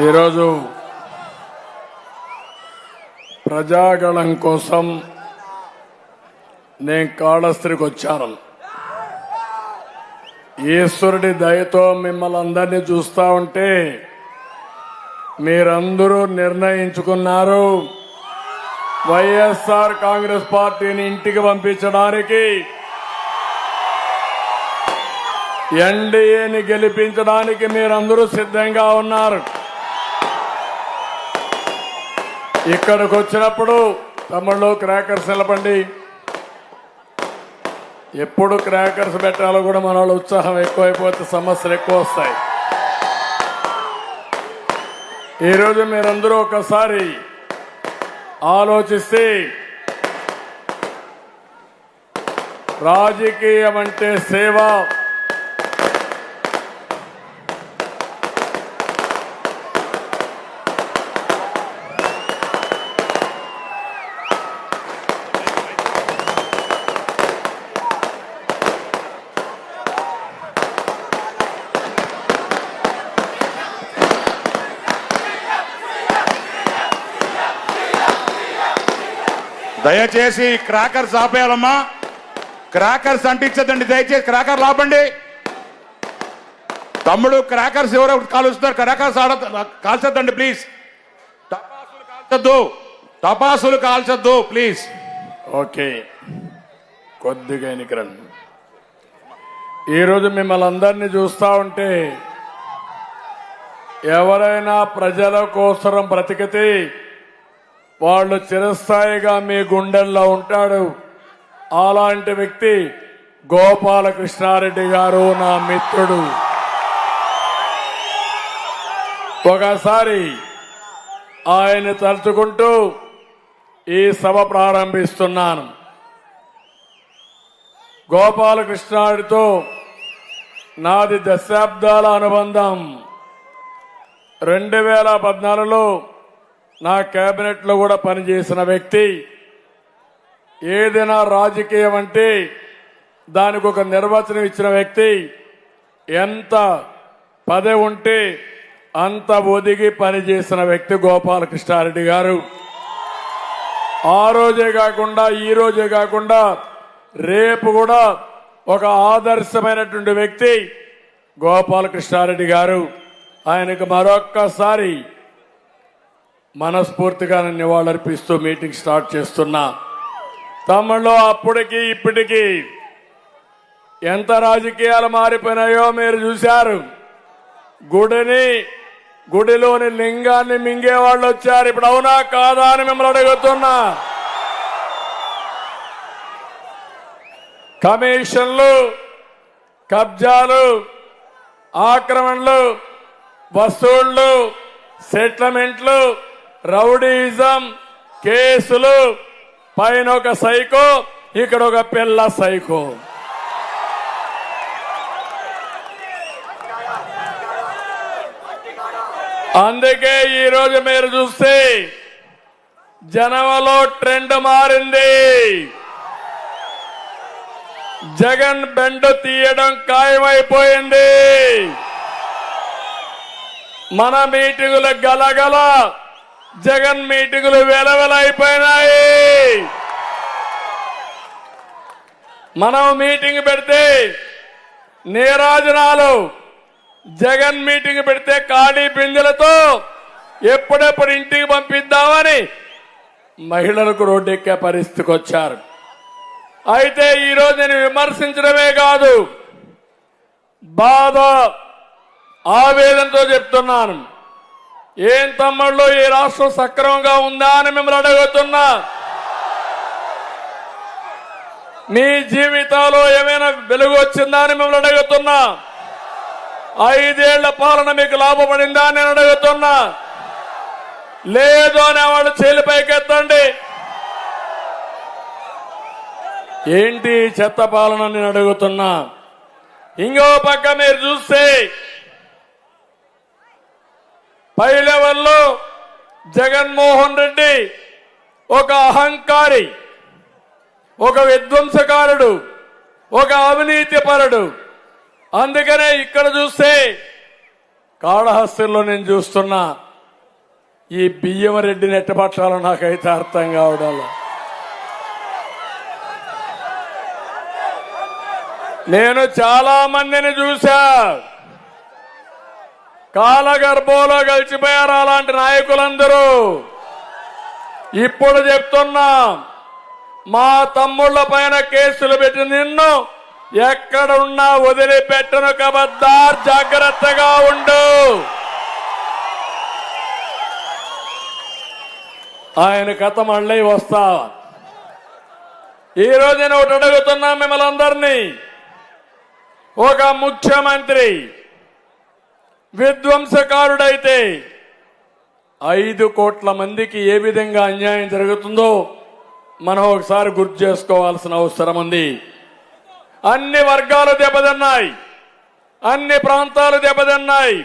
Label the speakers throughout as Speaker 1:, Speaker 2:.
Speaker 1: ఈరోజు ప్రజాగళం కోసం నేను కాళహస్తికి వచ్చాను. ఈశ్వరుడి దయతో మిమ్మల్ని అందరినీ చూస్తా ఉంటే మీరందరూ నిర్ణయించుకున్నారు వైఎస్ఆర్ కాంగ్రెస్ పార్టీని ఇంటికి పంపించడానికి, ఎన్డీఏని గెలిపించడానికి మీరందరూ సిద్ధంగా ఉన్నారు. ఇక్కడికి వచ్చినప్పుడు తమ్ముళ్ళు క్రాకర్స్ నిలబండి. ఎప్పుడు క్రాకర్స్ పెట్టాలో కూడా మన వాళ్ళు ఉత్సాహం ఎక్కువైపోతే సమస్యలు ఎక్కువ వస్తాయి. ఈరోజు మీరందరూ ఒకసారి ఆలోచిస్తే రాజకీయం అంటే సేవ,
Speaker 2: దయచేసి క్రాకర్స్ ఆపేయాలమ్మా. క్రాకర్స్ అంటించదండి, దయచేసి క్రాకర్లు ఆపండి. తమ్ముడు క్రాకర్స్ ఎవరో కాలుస్తున్నారు, క్రాకర్స్ కాల్చొద్దండి ప్లీజ్. టపాసులు కాల్చొద్దు ప్లీజ్.
Speaker 1: ఓకే, కొద్దిగా ఎన్నికరండి. ఈరోజు మిమ్మల్ని అందరినీ చూస్తా ఉంటే ఎవరైనా ప్రజల కోసం బ్రతికితే వాళ్ళు చిరస్థాయిగా మీ గుండెల్లో ఉంటాడు. అలాంటి వ్యక్తి గోపాలకృష్ణారెడ్డి గారు, నా మిత్రుడు. ఒకసారి ఆయన తలుచుకుంటూ ఈ సభ ప్రారంభిస్తున్నాను. గోపాలకృష్ణారెడ్డితో నాది దశాబ్దాల అనుబంధం. 2014లో నా కేబినెట్ లో కూడా పనిచేసిన వ్యక్తి. ఏదైనా రాజకీయం అంటే దానికి ఒక నిర్వచనం ఇచ్చిన వ్యక్తి. ఎంత పదవి ఉంటే అంత ఒదిగి పనిచేసిన వ్యక్తి గోపాలకృష్ణారెడ్డి గారు. ఆ రోజే కాకుండా ఈ రోజే కాకుండా రేపు కూడా ఒక ఆదర్శమైనటువంటి వ్యక్తి గోపాలకృష్ణారెడ్డి గారు. ఆయనకు మరొక్కసారి మనస్ఫూర్తిగా నివాళులర్పిస్తూ మీటింగ్ స్టార్ట్ చేస్తున్నా. తమ్ముళ్ళు, అప్పటికి ఇప్పటికీ ఎంత రాజకీయాలు మారిపోయినాయో మీరు చూశారు. గుడిలోని లింగాన్ని మింగే వాళ్ళు వచ్చారు. ఇప్పుడు అవునా కాదా అని మిమ్మల్ని అడుగుతున్నా. కమిషన్లు, కబ్జాలు, ఆక్రమణలు, వసూళ్లు, సెటిల్మెంట్లు, రౌడీజం, కేసులు, పైన ఒక సైకో, ఇక్కడ ఒక పిల్ల సైకో. అందుకే ఈరోజు మీరు చూస్తే జనంలో ట్రెండ్ మారింది. జగన్ బెండు తీయడం ఖాయమైపోయింది. మన మీటింగులు గలగల, జగన్ మీటింగులు వెలవెలైపోయినాయి. మనం మీటింగ్ పెడితే నీరాజనాలు, జగన్ మీటింగ్ పెడితే ఖాళీ బిందెలతో ఎప్పుడెప్పుడు ఇంటికి పంపిద్దామని మహిళలకు రోడ్డెక్కే పరిస్థితికి వచ్చారు. అయితే ఈరోజు నేను విమర్శించడమే కాదు, బాధ ఆవేదనతో చెప్తున్నాను. ఏం తమ్ముళ్ళు, ఈ రాష్ట్రం సక్రమంగా ఉందా అని మిమ్మల్ని అడుగుతున్నా. మీ జీవితాల్లో ఏమైనా వెలుగు వచ్చిందా అని మిమ్మల్ని అడుగుతున్నా. 5 ఏళ్ల పాలన మీకు లాభపడిందా అని నేను అడుగుతున్నా. లేదు అనేవాళ్ళు చేలి పైకెత్తండి. ఏంటి చెత్త పాలన నేను అడుగుతున్నా. ఇంకో పక్క మీరు చూస్తే పై లెవెల్లో జగన్మోహన్ రెడ్డి ఒక అహంకారి, ఒక విధ్వంసకారుడు, ఒక అవినీతిపరుడు. అందుకనే ఇక్కడ చూస్తే కాళహస్తిలో నేను చూస్తున్నా ఈ బియ్యం రెడ్డిని ఎట్టబట్టాలో నాకైతే అర్థం కావడం లేదు. నేను చాలా మందిని చూశా, కాలగర్భంలో కలిసిపోయారు అలాంటి నాయకులందరూ. ఇప్పుడు చెప్తున్నా, మా తమ్ముళ్ల పైన కేసులు పెట్టి నిన్ను ఎక్కడున్నా వదిలిపెట్టను, కబద్దార్ జాగ్రత్తగా ఉండు. ఆయన కథ మళ్ళీ వస్తా. ఈరోజు నేను ఒకటి అడుగుతున్నా మిమ్మల్ని అందరినీ. ఒక ముఖ్యమంత్రి విధ్వంసకారుడైతే 5 కోట్ల మందికి ఏ విధంగా అన్యాయం జరుగుతుందో మనం ఒకసారి గుర్తు చేసుకోవాల్సిన అవసరం ఉంది. అన్ని వర్గాలు దెబ్బతిన్నాయి, అన్ని ప్రాంతాలు దెబ్బతిన్నాయి,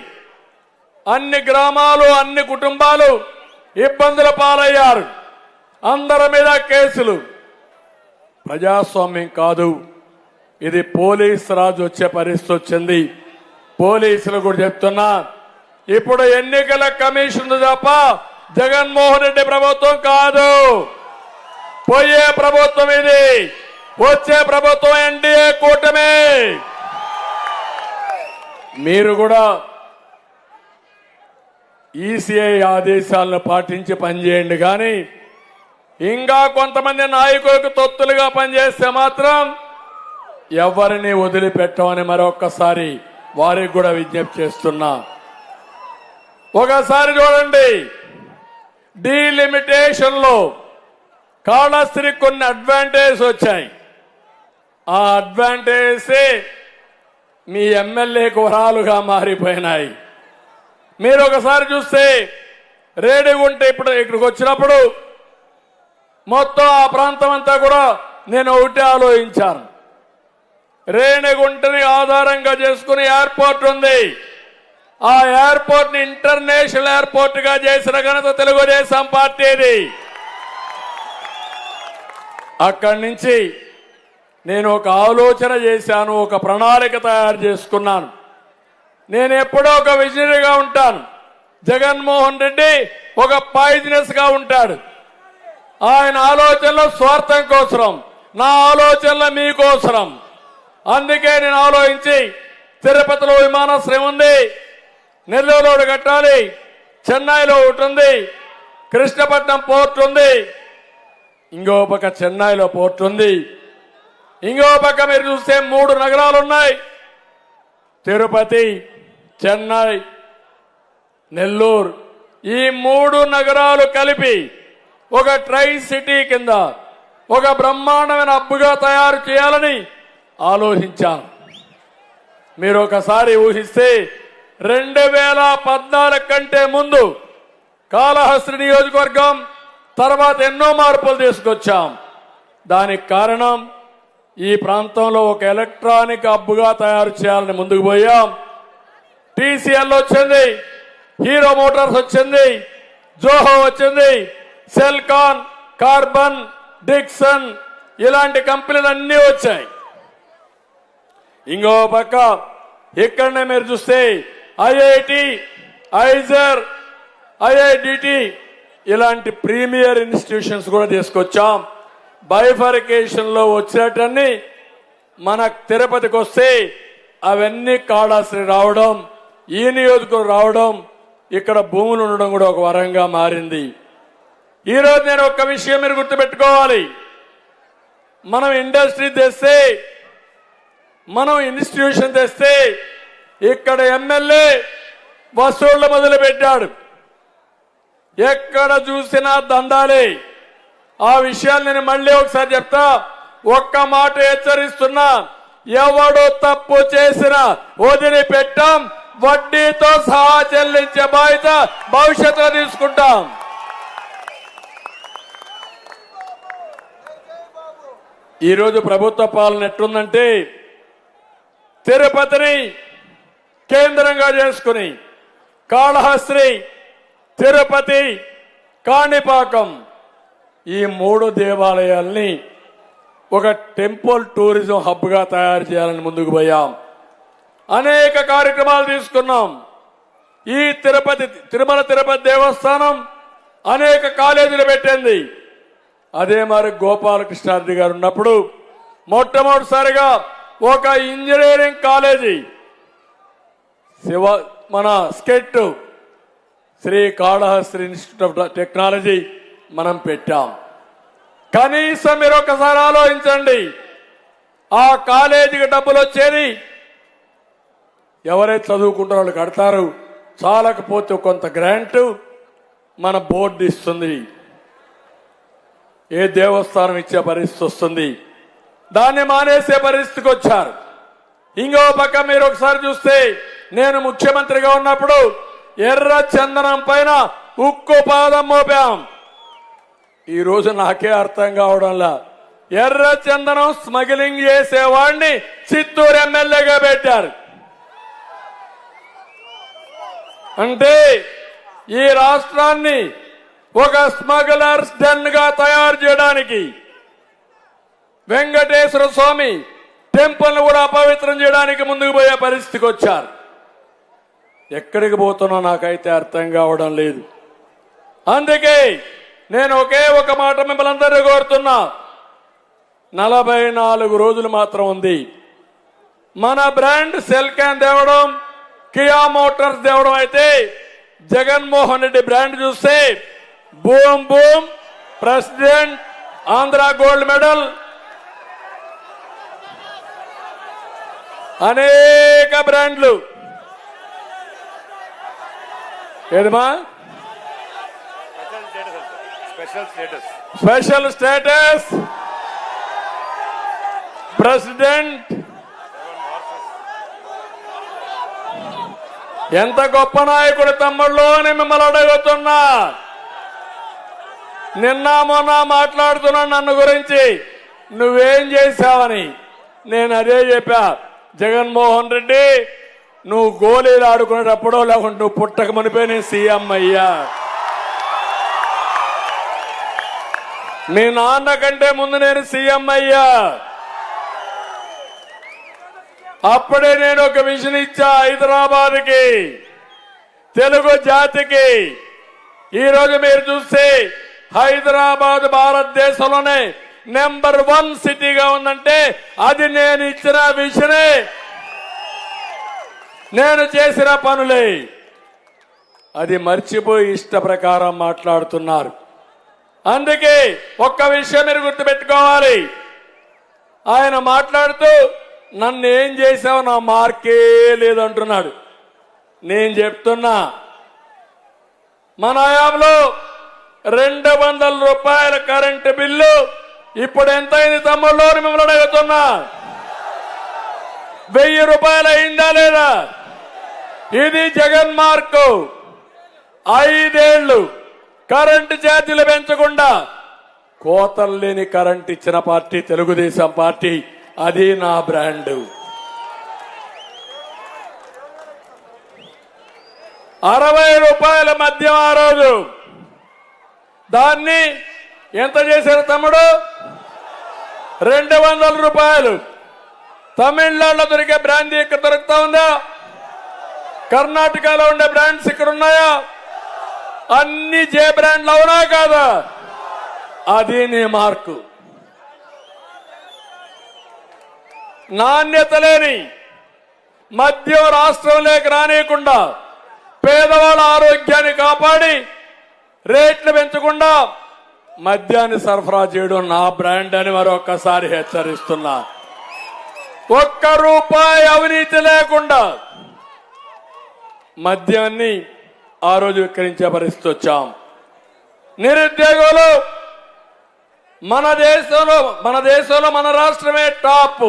Speaker 1: అన్ని గ్రామాలు, అన్ని కుటుంబాలు ఇబ్బందుల పాలయ్యారు. అందరి మీద కేసులు. ప్రజాస్వామ్యం కాదు ఇది, పోలీస్ రాజు వచ్చే పరిస్థితి వచ్చింది. పోలీసులు కూడా చెప్తున్నా, ఇప్పుడు ఎన్నికల కమిషన్ తప్ప జగన్మోహన్ రెడ్డి ప్రభుత్వం కాదు. పోయే ప్రభుత్వం ఇది, వచ్చే ప్రభుత్వం ఎన్డీఏ కూటమి. మీరు కూడా ఈసీఐ ఆదేశాలను పాటించి పనిచేయండి. కానీ ఇంకా కొంతమంది నాయకులకు తొత్తులుగా పనిచేస్తే మాత్రం ఎవరిని వదిలిపెట్టమని మరొక్కసారి వారికి కూడా విజ్ఞప్తి చేస్తున్నా. ఒకసారి చూడండి, డీలిమిటేషన్ లో కాళహస్తికి కొన్ని అడ్వాంటేజ్ వచ్చాయి. ఆ అడ్వాంటేజ్ మీ ఎమ్మెల్యేకు వరాలుగా మారిపోయినాయి. మీరు ఒకసారి చూస్తే రేడిగుంట ఇప్పుడు ఇక్కడికి వచ్చినప్పుడు మొత్తం ఆ ప్రాంతం అంతా కూడా నేను ఒకటే ఆలోచించాను. రేణిగుంటని ఆధారంగా చేసుకుని ఎయిర్పోర్ట్ ఉంది. ఆ ఎయిర్పోర్ట్ ని ఇంటర్నేషనల్ ఎయిర్పోర్ట్ గా చేసిన ఘనత తెలుగుదేశం పార్టీది. అక్కడి నుంచి నేను ఒక ఆలోచన చేశాను, ఒక ప్రణాళిక తయారు చేసుకున్నాను. నేను ఎప్పుడో ఒక విజనరీగా ఉంటాను. జగన్మోహన్ రెడ్డి ఒక పాయిజనస్ గా ఉంటాడు. ఆయన ఆలోచనలో స్వార్థం కోసరం, నా ఆలోచనలో మీకోసరం. అందుకే నేను ఆలోచించి తిరుపతిలో విమానాశ్రయం ఉంది, నెల్లూరులో కట్టాలి, చెన్నైలో ఒకటి ఉంది, కృష్ణపట్నం పోర్ట్ ఉంది, ఇంకో పక్క చెన్నైలో పోర్ట్ ఉంది, ఇంకో పక్క మీరు చూస్తే 3 నగరాలు ఉన్నాయి, తిరుపతి, చెన్నై, నెల్లూరు. ఈ 3 నగరాలు కలిపి ఒక ట్రై సిటీ కింద ఒక బ్రహ్మాండమైన హబ్గా తయారు చేయాలని ఆలోచించాను. మీరు ఒకసారి ఊహిస్తే 2014 కంటే ముందు కాళహస్తి నియోజకవర్గం తర్వాత ఎన్నో మార్పులు తీసుకొచ్చాం. దానికి కారణం ఈ ప్రాంతంలో ఒక ఎలక్ట్రానిక్ హబ్గా తయారు చేయాలని ముందుకు పోయాం. టీసీఎల్ వచ్చింది, హీరో మోటార్స్ వచ్చింది, జోహో వచ్చింది, సెల్కాన్, కార్బన్, డిక్సన్ ఇలాంటి కంపెనీలు అన్నీ వచ్చాయి. ఇంకో పక్క ఇక్కడనే మీరు చూస్తే ఐఐటి, ఐజర్, ఐఐడిటి ఇలాంటి ప్రీమియర్ ఇన్స్టిట్యూషన్స్ కూడా తీసుకొచ్చాం. బైఫర్కేషన్ లో వచ్చేటన్ని మన తిరుపతికి వస్తే అవన్నీ కాళహస్తి రావడం, ఈ నియోజకవర్గం రావడం, ఇక్కడ భూములు ఉండడం కూడా ఒక వరంగా మారింది. ఈరోజు నేను ఒక విషయం మీరు గుర్తుపెట్టుకోవాలి. మనం ఇండస్ట్రీ తెస్తే, మనం ఇన్స్టిట్యూషన్ తెస్తే ఇక్కడ ఎమ్మెల్యే వసూళ్లు మొదలు పెట్టాడు. ఎక్కడ చూసినా దందాలే. ఆ విషయాలు నేను మళ్ళీ ఒకసారి చెప్తా. ఒక్క మాట హెచ్చరిస్తున్నా, ఎవడు తప్పు చేసినా వదిలిపెట్టాం, వడ్డీతో సహా చెల్లించే బాధ్యత భవిష్యత్తులో తీసుకుంటాం. ఈరోజు ప్రభుత్వ పాలన ఎట్లుందంటే, తిరుపతిని కేంద్రంగా చేసుకుని కాళహస్తి, తిరుపతి, కాణిపాకం ఈ 3 అనేక కార్యక్రమాలు తీసుకున్నాం. ఈ తిరుమల తిరుపతి దేవస్థానం అనేక కాలేజీలు పెట్టింది. అదే మరి గోపాలకృష్ణారెడ్డి గారు ఉన్నప్పుడు మొట్టమొదటిసారిగా ఒక ఇంజనీరింగ్ కాలేజీ మన స్కెట్ శ్రీకాళహస్తి ఇన్స్టిట్యూట్ ఆఫ్ టెక్నాలజీ మనం పెట్టాం. కనీసం మీరు ఒకసారి ఆలోచించండి, ఆ కాలేజీకి డబ్బులు వచ్చేది ఎవరైతే చదువుకుంటారో వాళ్ళు కడతారు, చాలకపోతే కొంత గ్రాంట్ మన బోర్డు ఇస్తుంది, ఏ దేవస్థానం ఇచ్చే పరిస్థితి వస్తుంది. దాన్ని మానేసే పరిస్థితికి వచ్చారు. ఇంకో పక్క మీరు ఒకసారి చూస్తే నేను ముఖ్యమంత్రిగా ఉన్నప్పుడు ఎర్ర చందనం పైన ఉక్కు పాదం మోపాం. ఈ రోజు నాకే అర్థం కావడంలా, ఎర్ర చందనం స్మగ్లింగ్ చేసేవాడిని చిత్తూరు ఎమ్మెల్యేగా పెట్టారు. అంటే ఈ రాష్ట్రాన్ని ఒక స్మగ్లర్స్ డెన్ గా తయారు చేయడానికి వెంకటేశ్వర స్వామి టెంపుల్ కూడా అపవిత్రం చేయడానికి ముందుకు పోయే పరిస్థితికి వచ్చారు. ఎక్కడికి పోతున్నా నాకైతే అర్థం కావడం లేదు. అందుకే నేను ఒకే ఒక మాట మిమ్మల్ని అందరూ కోరుతున్నా, 44 రోజులు మాత్రం ఉంది. మన బ్రాండ్ సెల్ క్యాన్ తేవడం, కియా మోటార్స్ తేవడం అయితే జగన్మోహన్ రెడ్డి బ్రాండ్ చూస్తే boom boom, president, Andhra gold medal, అనేక బ్రాండ్లు. ఏదమ్మా స్పెషల్ స్టేటస్, ప్రెసిడెంట్, ఎంత గొప్ప నాయకుడు తమ్ముళ్ళు అని మిమ్మల్ని అడుగుతున్నా. నిన్న మొన్న మాట్లాడుతున్నాను నన్ను గురించి, నువ్వేం చేశావని. నేను అదే చెప్పా, జగన్మోహన్ రెడ్డి నువ్వు గోళీలు ఆడుకునేటప్పుడు లేకుంటే నువ్వు పుట్టక మునిపే నేను సీఎం అయ్యా. మీ నాన్న కంటే ముందు నేను సీఎం అయ్యా. అప్పుడే నేను ఒక విజన్ ఇచ్చా హైదరాబాద్కి, తెలుగు జాతికి. ఈరోజు మీరు చూస్తే హైదరాబాద్ భారతదేశంలోనే నెంబర్ 1 సిటీగా ఉందంటే అది నేను ఇచ్చిన విజనే, నేను చేసిన పనులే. అది మర్చిపోయి ఇష్ట ప్రకారం మాట్లాడుతున్నారు. అందుకే ఒక్క విషయం మీరు గుర్తుపెట్టుకోవాలి. ఆయన మాట్లాడుతూ నన్ను ఏం చేశావు, నా మార్కే లేదంటున్నాడు. నేను చెప్తున్నా, మన హయాంలో 200 రూపాయల కరెంటు బిల్లు ఇప్పుడు ఎంత అయింది తమ్ముళ్ళు మిమ్మల్ని అడుగుతున్నా. 1000 రూపాయలు అయిందా లేదా? ఇది జగన్ మార్కు. 5 ఏళ్లు కరెంటు ఛార్జీలు పెంచకుండా కోతలు లేని కరెంట్ ఇచ్చిన పార్టీ తెలుగుదేశం పార్టీ. అది నా బ్రాండ్. 60 రూపాయల మద్యం ఆ రోజు, దాన్ని ఎంత చేశారు తమ్ముడు? 200 రూపాయలు. తమిళనాడులో దొరికే బ్రాందీ ఇక్కడ దొరుకుతా ఉందా? కర్ణాటకలో ఉండే బ్రాండ్స్ ఇక్కడ ఉన్నాయా? అన్ని జే బ్రాండ్లు అవునా కాదా? అది నీ మార్కు. నాణ్యత లేని మద్యం రాష్ట్రంలోకి రానియకుండా, పేదవాళ్ళ ఆరోగ్యాన్ని కాపాడి రేట్లు పెంచకుండా మద్యాన్ని సరఫరా చేయడం నా బ్రాండ్ అని మరొకసారి హెచ్చరిస్తున్నా. 1 రూపాయి అవినీతి లేకుండా మద్యాన్ని ఆ రోజు విక్రయించే పరిస్థితి వచ్చాం. నిరుద్యోగులు మన దేశంలో మన రాష్ట్రమే టాప్.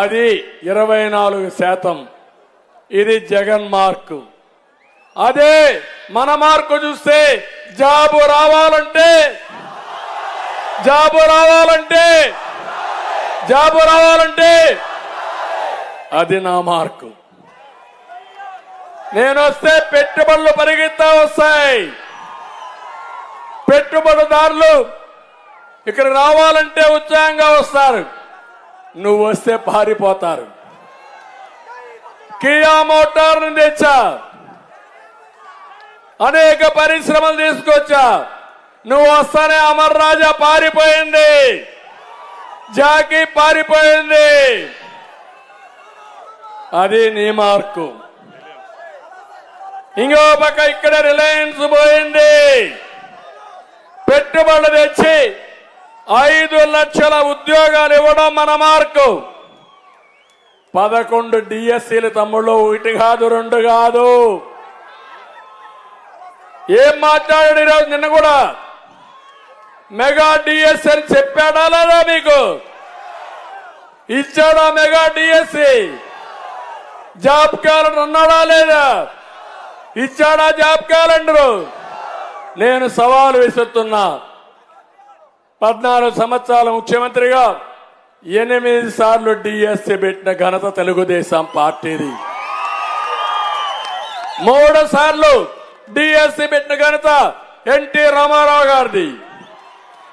Speaker 1: అది 24%. ఇది జగన్ మార్కు. అదే మన మార్కు చూస్తే జాబు రావాలంటే అది నా మార్కు. నేను వస్తే పెట్టుబడులు పరిగెత్తా వస్తాయి. పెట్టుబడిదారులు ఇక్కడ రావాలంటే ఉత్సాహంగా వస్తారు. నువ్వు వస్తే పారిపోతారు. కియా మోటార్ని తెచ్చా, అనేక పరిశ్రమలు తీసుకొచ్చా. నువ్వు వస్తానే అమర్ రాజా పారిపోయింది, జాకీ పారిపోయింది. అది నీ మార్కు. ఇంకో పక్క ఇక్కడ రిలయన్స్ పోయింది. పెట్టుబడులు తెచ్చి 5 లక్షల ఉద్యోగాలు ఇవ్వడం మన మార్కు. 11 డిఎస్సీలు తమ్ముళ్ళు, 1 కాదు 2 కాదు. ఏం మాట్లాడాడు ఈరోజు? నిన్న కూడా మెగా డిఎస్సీ అని చెప్పాడా లేదా? మీకు ఇచ్చాడా మెగా డిఎస్సీ? జాబ్ క్యాలెండర్ అన్నాడా లేదా? ఇచ్చాడా జాబ్ క్యాలెండర్? నేను సవాలు విసురుతున్నా. 14 సంవత్సరాల ముఖ్యమంత్రిగా 8 సార్లు డిఎస్సీ పెట్టిన ఘనత తెలుగుదేశం పార్టీది. 3 సార్లు డిఎస్సీ పెట్టిన ఘనత ఎన్టీ రామారావు గారిది.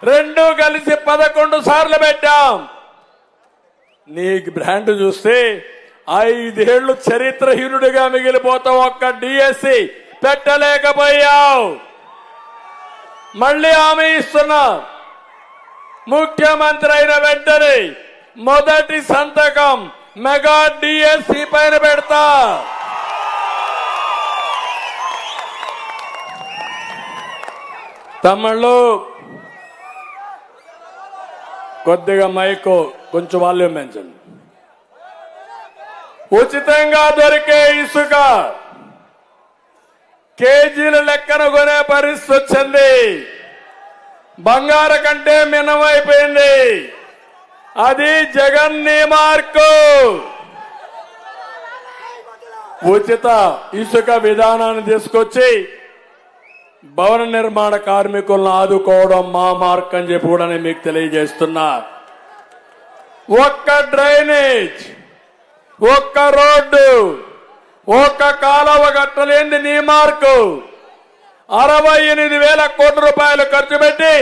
Speaker 1: 2 కలిసి 11 సార్లు పెట్టాం. నీ బ్రాండ్ చూస్తే 5 ఏళ్లు చరిత్రహీనుడిగా మిగిలిపోతావు. ఒక్క డిఎస్సీ పెట్టలేకపోయావు. మళ్ళీ హామీ ఇస్తున్నా, ముఖ్యమంత్రి అయిన వెంటనే మొదటి సంతకం మెగా డిఎస్సీ పైన పెడతా. తమ్ముళ్ళు కొద్దిగా మైకు కొంచెం వాల్యూమ్ పెంచండి. ఉచితంగా దొరికే ఇసుక కేజీల లెక్కన కొనే పరిస్థితి వచ్చింది. బంగారు కంటే మినమైపోయింది. అది జగన్ నీ మార్కు. ఉచిత ఇసుక విధానాన్ని తీసుకొచ్చి భవన నిర్మాణ కార్మికులను ఆదుకోవడం మా మార్క్ అని చెప్పి కూడా నేను మీకు తెలియజేస్తున్నా. ఒక్క డ్రైనేజ్, ఒక్క రోడ్డు, ఒక్క కాలువ కట్టలేంది నీ మార్కు. 68,000 కోట్ల రూపాయలు ఖర్చు పెట్టి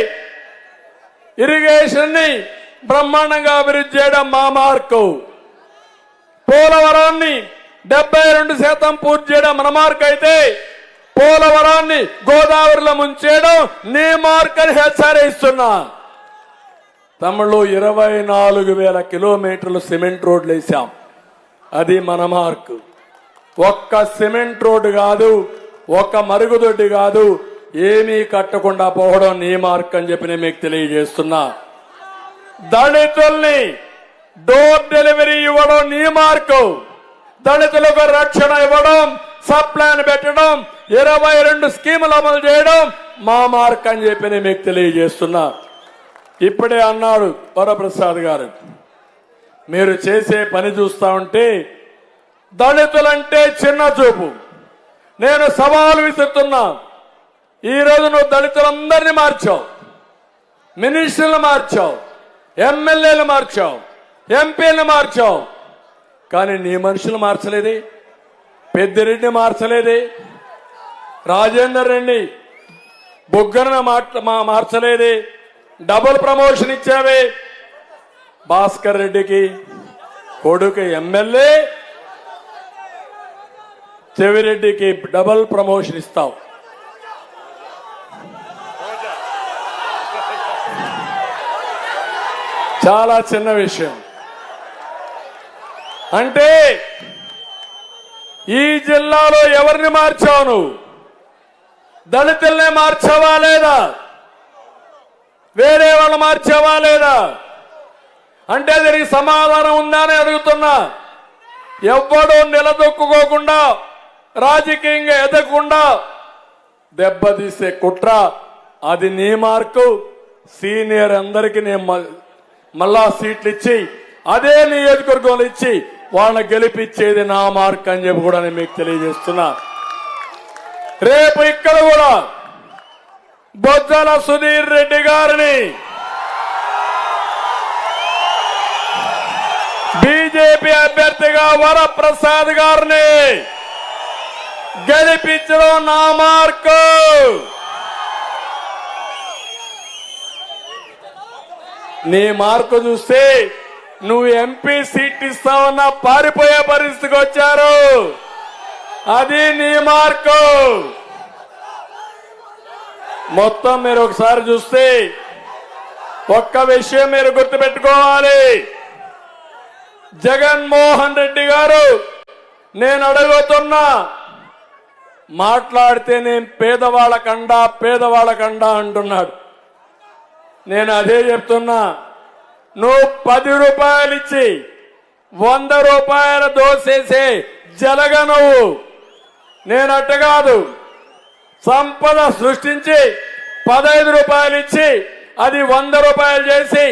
Speaker 1: ఇరిగేషన్ ని బ్రహ్మాండంగా అభివృద్ధి చేయడం మా మార్కు. పోలవరాన్ని 72% పూర్తి చేయడం మన మార్కు అయితే, పోలవరాన్ని గోదావరిలో ముంచేయడం నీ మార్క్ అని హెచ్చరిస్తున్నా. తమిళలో 24,000 కిలోమీటర్లు సిమెంట్ రోడ్లు వేశాం. అది మన మార్కు. ఒక్క సిమెంట్ రోడ్డు కాదు, ఒక్క మరుగుదొడ్డి కాదు, ఏమీ కట్టకుండా పోవడం నీ మార్క్ అని చెప్పి నేను మీకు తెలియజేస్తున్నా. దళితుల్ని డోర్ డెలివరీ ఇవ్వడం నీ మార్కు. దళితులకు రక్షణ ఇవ్వడం, సప్లైన్ పెట్టడం, 22 స్కీములు అమలు చేయడం మా మార్క్ అని చెప్పి నేను మీకు తెలియజేస్తున్నా. ఇప్పుడే అన్నాడు వరప్రసాద్ గారు, మీరు చేసే పని చూస్తా ఉంటే దళితులంటే చిన్న చూపు. నేను సవాలు విసురుతున్నా. ఈరోజు నువ్వు దళితులందరినీ మార్చావు, మినిస్టర్లు మార్చావు, ఎమ్మెల్యేలు మార్చావు, ఎంపీలు మార్చావు. కానీ నీ మనుషులు మార్చలేదే. పెద్దిరెడ్డి మార్చలేదే, రాజేందర్ రెడ్డి బొగ్గన మార్చలేదే, డబుల్ ప్రమోషన్ ఇచ్చావే. భాస్కర్ రెడ్డికి కొడుకు ఎమ్మెల్యే, చెవిరెడ్డికి డబుల్ ప్రమోషన్ ఇస్తావు. చాలా చిన్న విషయం. అంటే ఈ జిల్లాలో ఎవరిని మార్చావు నువ్వు? దళితుల్నే మార్చావా లేదా? వేరే వాళ్ళు మార్చావా లేదా? అంటే దీనికి సమాధానం ఉందా అని అడుగుతున్నా. ఎవ్వడూ నిలదొక్కుకోకుండా, రాజకీయంగా ఎదగకుండా దెబ్బతీసే కుట్ర, అది నీ మార్కు. సీనియర్ అందరికీ నేను మళ్ళా సీట్లు ఇచ్చి అదే నియోజకవర్గంలో ఇచ్చి వాళ్ళని గెలిపించేది నా మార్క్ అని చెప్పి కూడా నేను మీకు తెలియజేస్తున్నా. రేపు ఇక్కడ కూడా బొజ్జల సుధీర్ రెడ్డి గారిని బీజేపీ అభ్యర్థిగా వరప్రసాద్ గారిని గెలిపించడం నా మార్కు. నీ మార్కు చూస్తే నువ్వు ఎంపీ సీట్ ఇస్తావన్నా పారిపోయే పరిస్థితికి వచ్చారు. అది నీ మార్కు. మొత్తం మీరు ఒకసారి చూస్తే ఒక్క విషయం మీరు గుర్తుపెట్టుకోవాలి. జగన్మోహన్ రెడ్డి గారు నేను అడుగుతున్నా, మాట్లాడితే నేను పేదవాళ్ళకండా అంటున్నాడు. నేను అదే చెప్తున్నా, నువ్వు 10 రూపాయలు ఇచ్చి 100 రూపాయల దోసేసే జలగ నువ్వు. నేను అట్ట కాదు, సంపద సృష్టించి 15 రూపాయలు ఇచ్చి అది 100 రూపాయలు చేసి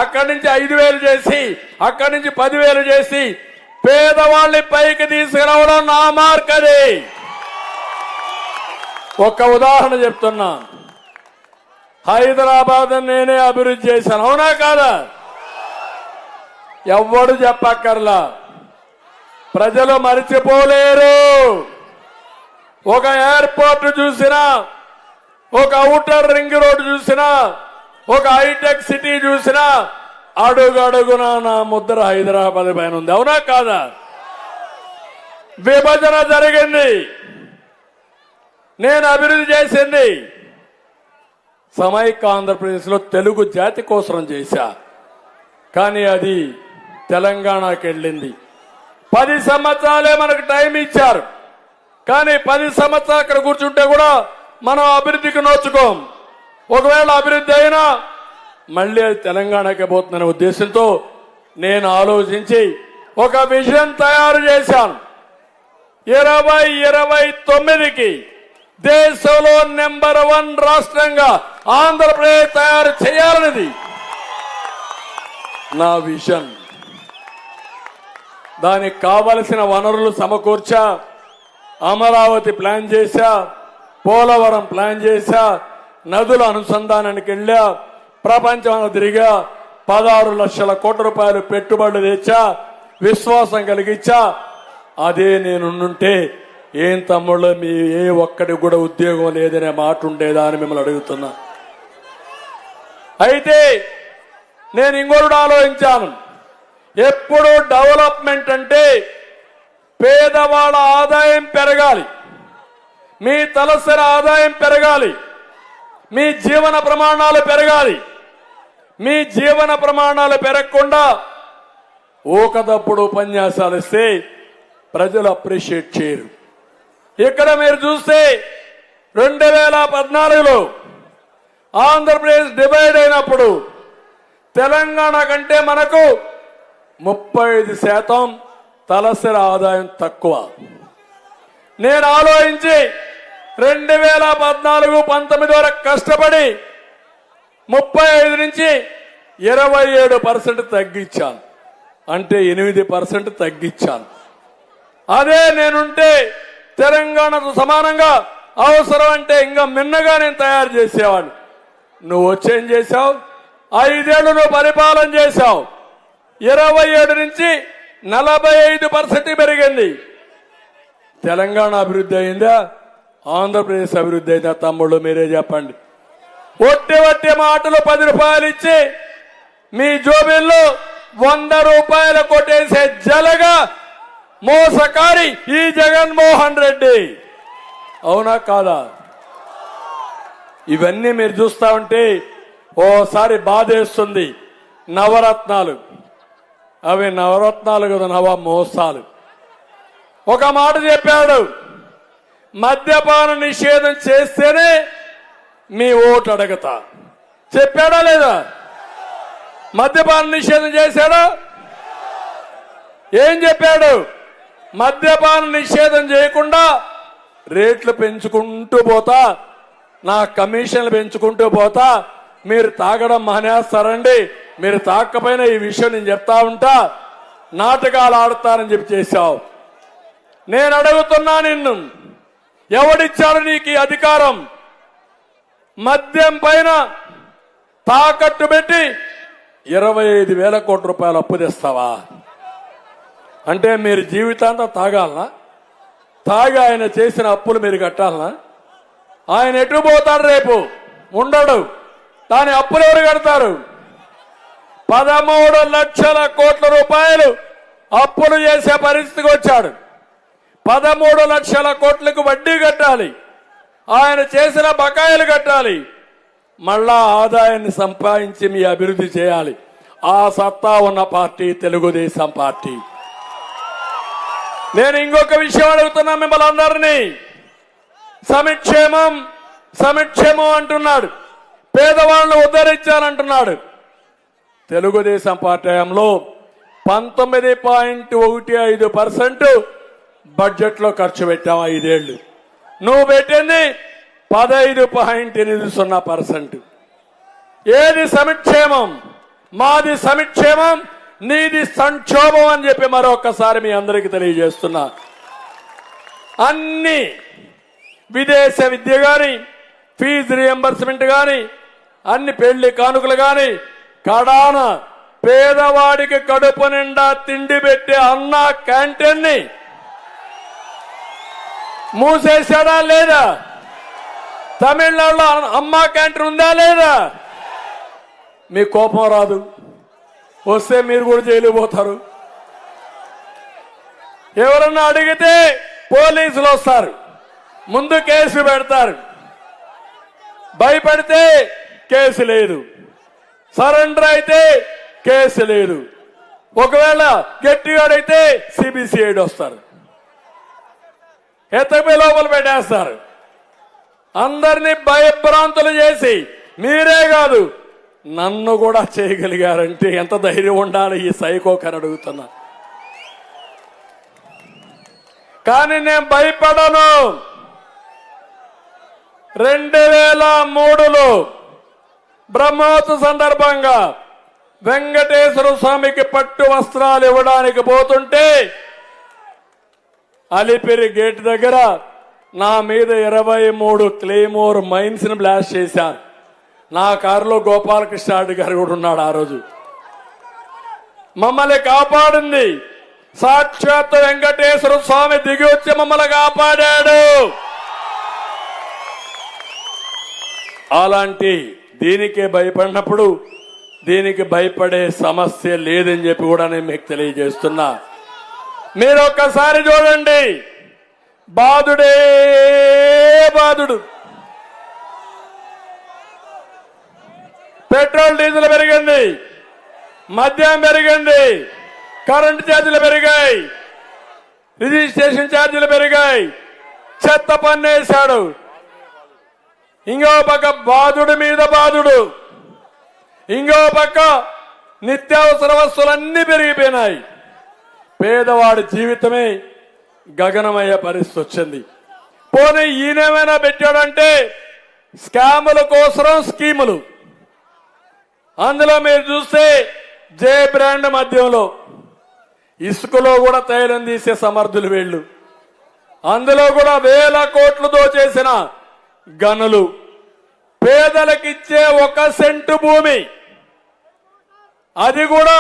Speaker 1: అక్కడి నుంచి 5,000 చేసి అక్కడి నుంచి 10,000 చేసి పేదవాళ్ళని పైకి తీసుకురావడం నా మార్క్. అది ఒక ఉదాహరణ చెప్తున్నా. హైదరాబాద్ నేనే అభివృద్ధి చేశాను, అవునా కాదా? ఎవ్వడు చెప్పక్కర్లా, ప్రజలు మరిచిపోలేరు. ఒక ఎయిర్పోర్ట్ చూసినా, ఒక ఔటర్ రింగ్ రోడ్డు చూసినా, ఒక హైటెక్ సిటీ చూసినా అడుగడుగునా నా ముద్ర హైదరాబాద్ పైన ఉంది, అవునా కాదా? విభజన జరిగింది, నేను అభివృద్ధి చేసింది. సమైక్య ఆంధ్రప్రదేశ్ లో తెలుగు జాతి కోసం చేశా, కానీ అది తెలంగాణకి వెళ్ళింది. 10 సంవత్సరాలే మనకు టైం ఇచ్చారు, కానీ 10 సంవత్సరాలు అక్కడ కూర్చుంటే కూడా మనం అభివృద్ధికి నోచుకోం. ఒకవేళ అభివృద్ధి అయినా మళ్ళీ అది తెలంగాణకే పోతుందనే ఉద్దేశంతో నేను ఆలోచించి ఒక విజన్ తయారు చేశాను. 2029కి దేశంలో నెంబర్ 1 రాష్ట్రంగా ఆంధ్రప్రదేశ్ తయారు చేయాలనేది నా విజన్. దానికి కావలసిన వనరులు సమకూర్చా, అమరావతి ప్లాన్ చేశా, పోలవరం ప్లాన్ చేశా, నదుల అనుసంధానానికి వెళ్ళా, ప్రపంచంలో తిరిగా, 16 లక్షల కోట్ల రూపాయలు పెట్టుబడులు తెచ్చా, విశ్వాసం కలిగించా. అదే నేనుంటే ఏం తమ్ముళ్ళు మీ ఏ ఒక్కడికి కూడా ఉద్యోగం లేదనే మాట ఉండేదా అని మిమ్మల్ని అడుగుతున్నా. అయితే నేను ఇంకోటి ఆలోచించాను, ఎప్పుడు డెవలప్మెంట్ అంటే పేదవాళ్ళ ఆదాయం పెరగాలి, మీ తలసరి ఆదాయం పెరగాలి, మీ జీవన ప్రమాణాలు పెరగాలి. మీ జీవన ప్రమాణాలు పెరగకుండా ఊకదప్పుడు ఉపన్యాసాలు ఇస్తే ప్రజలు అప్రిషియేట్ చేయరు. ఇక్కడ మీరు చూస్తే 2014లో ఆంధ్రప్రదేశ్ డివైడ్ అయినప్పుడు తెలంగాణ కంటే మనకు 35% తలసరి ఆదాయం తక్కువ. నేను ఆలోచించి 2014-19 వరకు కష్టపడి 35 నుంచి 27% తగ్గించాను, అంటే 8% తగ్గించాను. అదే నేనుంటే తెలంగాణతో సమానంగా అవసరం అంటే ఇంకా మిన్నగా నేను తయారు చేసేవాడిని. నువ్వు వచ్చేం చేశావు? 5 ఏళ్లు నువ్వు పరిపాలన చేశావు, 27 నుంచి 45% పెరిగింది. తెలంగాణ అభివృద్ధి అయిందా? ఆంధ్రప్రదేశ్ అభివృద్ధి అయిందా? తమ్ముళ్ళు మీరే చెప్పండి. ఒట్టి మాటలు 10 రూపాయలు ఇచ్చి మీ జోబీల్లో 100 రూపాయలు కొట్టేసే జలగా మోసకారి ఈ జగన్మోహన్ రెడ్డి, అవునా కాదా? ఇవన్నీ మీరు చూస్తా ఉంటే ఓసారి బాధేస్తుంది. నవరత్నాలు, అవి నవరత్నాలు కదా, నవ మోసాలు. ఒక మాట చెప్పాడు, మద్యపాన నిషేధం చేస్తేనే మీ ఓటు అడగతా. చెప్పాడా లేదా? మద్యపాన నిషేధం చేశాడా? ఏం చెప్పాడు? మద్యపాన నిషేధం చేయకుండా రేట్లు పెంచుకుంటూ పోతా, నా కమిషన్లు పెంచుకుంటూ పోతా, మీరు తాగడం మానేస్తారండి, మీరు తాకపోయినా ఈ విషయం నేను చెప్తా ఉంటా, నాటకాలు ఆడతారని చెప్పి చేశావు. నేను అడుగుతున్నా నిన్ను, ఎవడిచ్చాడు నీకు ఈ అధికారం? మద్యం పైన తాకట్టు పెట్టి 25,000 కోట్ల రూపాయలు అప్పు తెస్తావా? అంటే మీరు జీవితాంతం తాగాలనా? తాగి ఆయన చేసిన అప్పులు మీరు కట్టాలనా? ఆయన ఎటు పోతాడు? రేపు ఉండడు. దాని అప్పులు ఎవరు కడతారు? 13 లక్షల కోట్ల రూపాయలు అప్పులు చేసే పరిస్థితికి వచ్చాడు. 13 లక్షల కోట్లకు వడ్డీ కట్టాలి, ఆయన చేసిన బకాయిలు కట్టాలి, మళ్ళా ఆదాయాన్ని సంపాదించి మీ అభివృద్ధి చేయాలి. ఆ సత్తా ఉన్న పార్టీ తెలుగుదేశం పార్టీ. నేను ఇంకొక విషయం అడుగుతున్నా మిమ్మల్ని అందరినీ. సంక్షేమం సంక్షేమం అంటున్నాడు, పేదవాళ్ళను ఉద్ధరించాలంటున్నాడు. తెలుగుదేశం పార్టీ హయాంలో 19.15% బడ్జెట్లో ఖర్చు పెట్టాం 5 ఏళ్లు. నువ్వు పెట్టింది 15.80%. ఏది సంక్షేమం? మాది సంక్షేమం, నీది సంక్షోభం అని చెప్పి మరొకసారి మీ అందరికీ తెలియజేస్తున్నా. అన్ని విదేశ విద్య గాని, ఫీజు రియంబర్స్మెంట్ గాని, అన్ని పెళ్లి కానుకలు గాని, కడాన పేదవాడికి కడుపు నిండా తిండి పెట్టే అన్న క్యాంటీన్ ని మూసేశాడా లేదా? తమిళనాడులో అమ్మ క్యాంటీన్ ఉందా లేదా? మీ కోపం రాదు, వస్తే మీరు కూడా జైలు పోతారు. ఎవరన్నా అడిగితే పోలీసులు వస్తారు, ముందు కేసు పెడతారు. భయపడితే కేసు లేదు, సరెండర్ అయితే కేసు లేదు. ఒకవేళ గట్టిగాడైతే సిబిసిఐడి వస్తారు, ఎత్తపై లోపల పెట్టేస్తారు. అందరినీ భయభ్రాంతులు చేసి మీరే కాదు నన్ను కూడా చేయగలిగారంటే ఎంత ధైర్యం ఉండాలి ఈ సైకోకని అడుగుతున్నా. కానీ నేను భయపడను. 2003లో బ్రహ్మోత్సవ సందర్భంగా వెంకటేశ్వర స్వామికి పట్టు వస్త్రాలు ఇవ్వడానికి పోతుంటే అలిపిరి గేట్ దగ్గర నా మీద 23 క్లెయిమోర్ మైన్స్ ని బ్లాస్ట్ చేశారు. నా కారులో గోపాలకృష్ణ రెడ్డి గారు కూడా ఉన్నాడు. ఆ రోజు మమ్మల్ని కాపాడింది సాక్షాత్ వెంకటేశ్వర స్వామి దిగి వచ్చి మమ్మల్ని కాపాడాడు. అలాంటి దీనికే భయపడినప్పుడు దీనికి భయపడే సమస్య లేదని చెప్పి కూడా నేను మీకు తెలియజేస్తున్నా. మీరు ఒక్కసారి చూడండి, బాధుడే బాధుడు. పెట్రోల్ డీజిల్ పెరిగింది, మద్యం పెరిగింది, కరెంటు ఛార్జీలు పెరిగాయి, రిజిస్ట్రేషన్ ఛార్జీలు పెరిగాయి, చెత్త పన్నేశాడు. ఇంకో పక్క బాధుడి మీద బాధుడు, ఇంకో పక్క నిత్యావసర వస్తువులన్నీ పెరిగిపోయినాయి. పేదవాడి జీవితమే గగనమయ్యే పరిస్థితి వచ్చింది. పోనీ ఈయనేమైనా పెట్టాడంటే స్కాముల కోసం స్కీములు. అందులో మీరు చూస్తే జే బ్రాండ్ మద్యంలో ఇసుకలో కూడా తైలం తీసే సమర్థులు వీళ్ళు. అందులో కూడా 1000 కోట్లు దోచేసిన గనులు. పేదలకిచ్చే 1 సెంటు భూమి, అది కూడా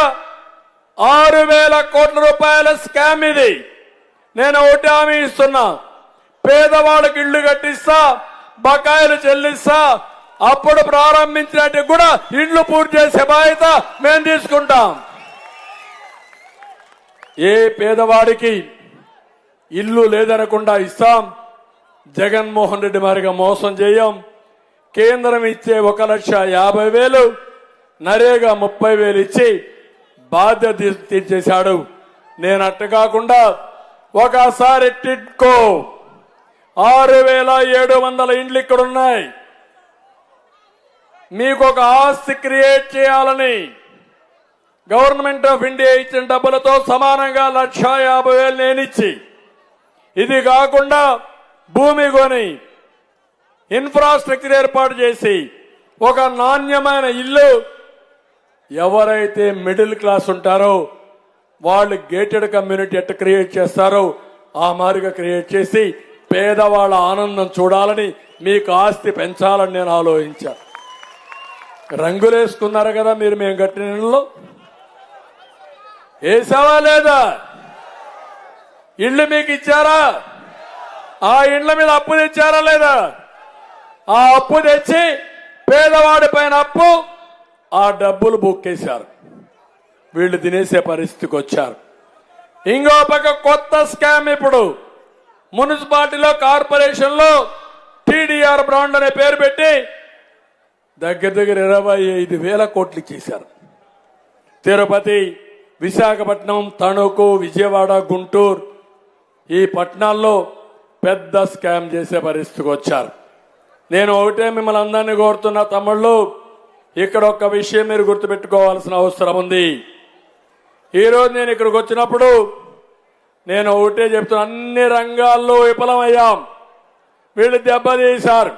Speaker 1: 6000 కోట్ల రూపాయల స్కామ్ ఇది. నేను ఒకటి హామీ ఇస్తున్నా, పేదవాళ్ళకి ఇళ్లు కట్టిస్తా, బకాయిలు చెల్లిస్తా, అప్పుడు ప్రారంభించినట్టు కూడా ఇండ్లు పూర్తి చేసే బాధ్యత మేము తీసుకుంటాం. ఏ పేదవాడికి ఇల్లు లేదనకుండా ఇస్తాం. జగన్మోహన్ రెడ్డి మారిగా మోసం చేయం. కేంద్రం ఇచ్చే 1,50,000, నరేగా 30,000 ఇచ్చి బాధ్యత తీర్చేశాడు. నేను అట్ట కాకుండా ఒకసారి టిట్కో 6,700 ఇండ్లు ఇక్కడ ఉన్నాయి. మీకు ఒక ఆస్తి క్రియేట్ చేయాలని గవర్నమెంట్ ఆఫ్ ఇండియా ఇచ్చిన డబ్బులతో సమానంగా 1,50,000 నేనిచ్చి, ఇది కాకుండా భూమి కొని ఇన్ఫ్రాస్ట్రక్చర్ ఏర్పాటు చేసి ఒక నాణ్యమైన ఇల్లు ఎవరైతే మిడిల్ క్లాస్ ఉంటారో వాళ్ళు గేటెడ్ కమ్యూనిటీ ఎట్ట క్రియేట్ చేస్తారో ఆ మాదిరిగా క్రియేట్ చేసి పేదవాళ్ళ ఆనందం చూడాలని, మీకు ఆస్తి పెంచాలని నేను ఆలోచించా. రంగులేసుకున్నారు కదా మీరు మేము కట్టిన ఇళ్ళలో, వేసావా లేదా? ఇళ్ళు మీకు ఇచ్చారా? ఆ ఇండ్ల మీద అప్పు తెచ్చారా లేదా? ఆ అప్పు తెచ్చి పేదవాడి పైన అప్పు, ఆ డబ్బులు బుక్కేశారు. వీళ్ళు తినేసే పరిస్థితికి వచ్చారు. ఇంకో పక్క కొత్త స్కామ్ ఇప్పుడు మున్సిపాలిటీలో కార్పొరేషన్లో టీడీఆర్ బ్రాండ్ అనే పేరు పెట్టి దగ్గర 25,000 కోట్లు ఇచ్చేశారు. తిరుపతి, విశాఖపట్నం, తణుకు, విజయవాడ, గుంటూరు ఈ పట్టణాల్లో పెద్ద స్కామ్ చేసే పరిస్థితికి వచ్చారు. నేను ఒకటే మిమ్మల్ని అందరినీ కోరుతున్నా తమ్ముళ్ళు, ఇక్కడ ఒక్క విషయం మీరు గుర్తుపెట్టుకోవాల్సిన అవసరం ఉంది. ఈరోజు నేను ఇక్కడికి వచ్చినప్పుడు నేను ఒకటే చెప్తున్నా, అన్ని రంగాల్లో విఫలమయ్యాం. వీళ్ళు దెబ్బతీశారు.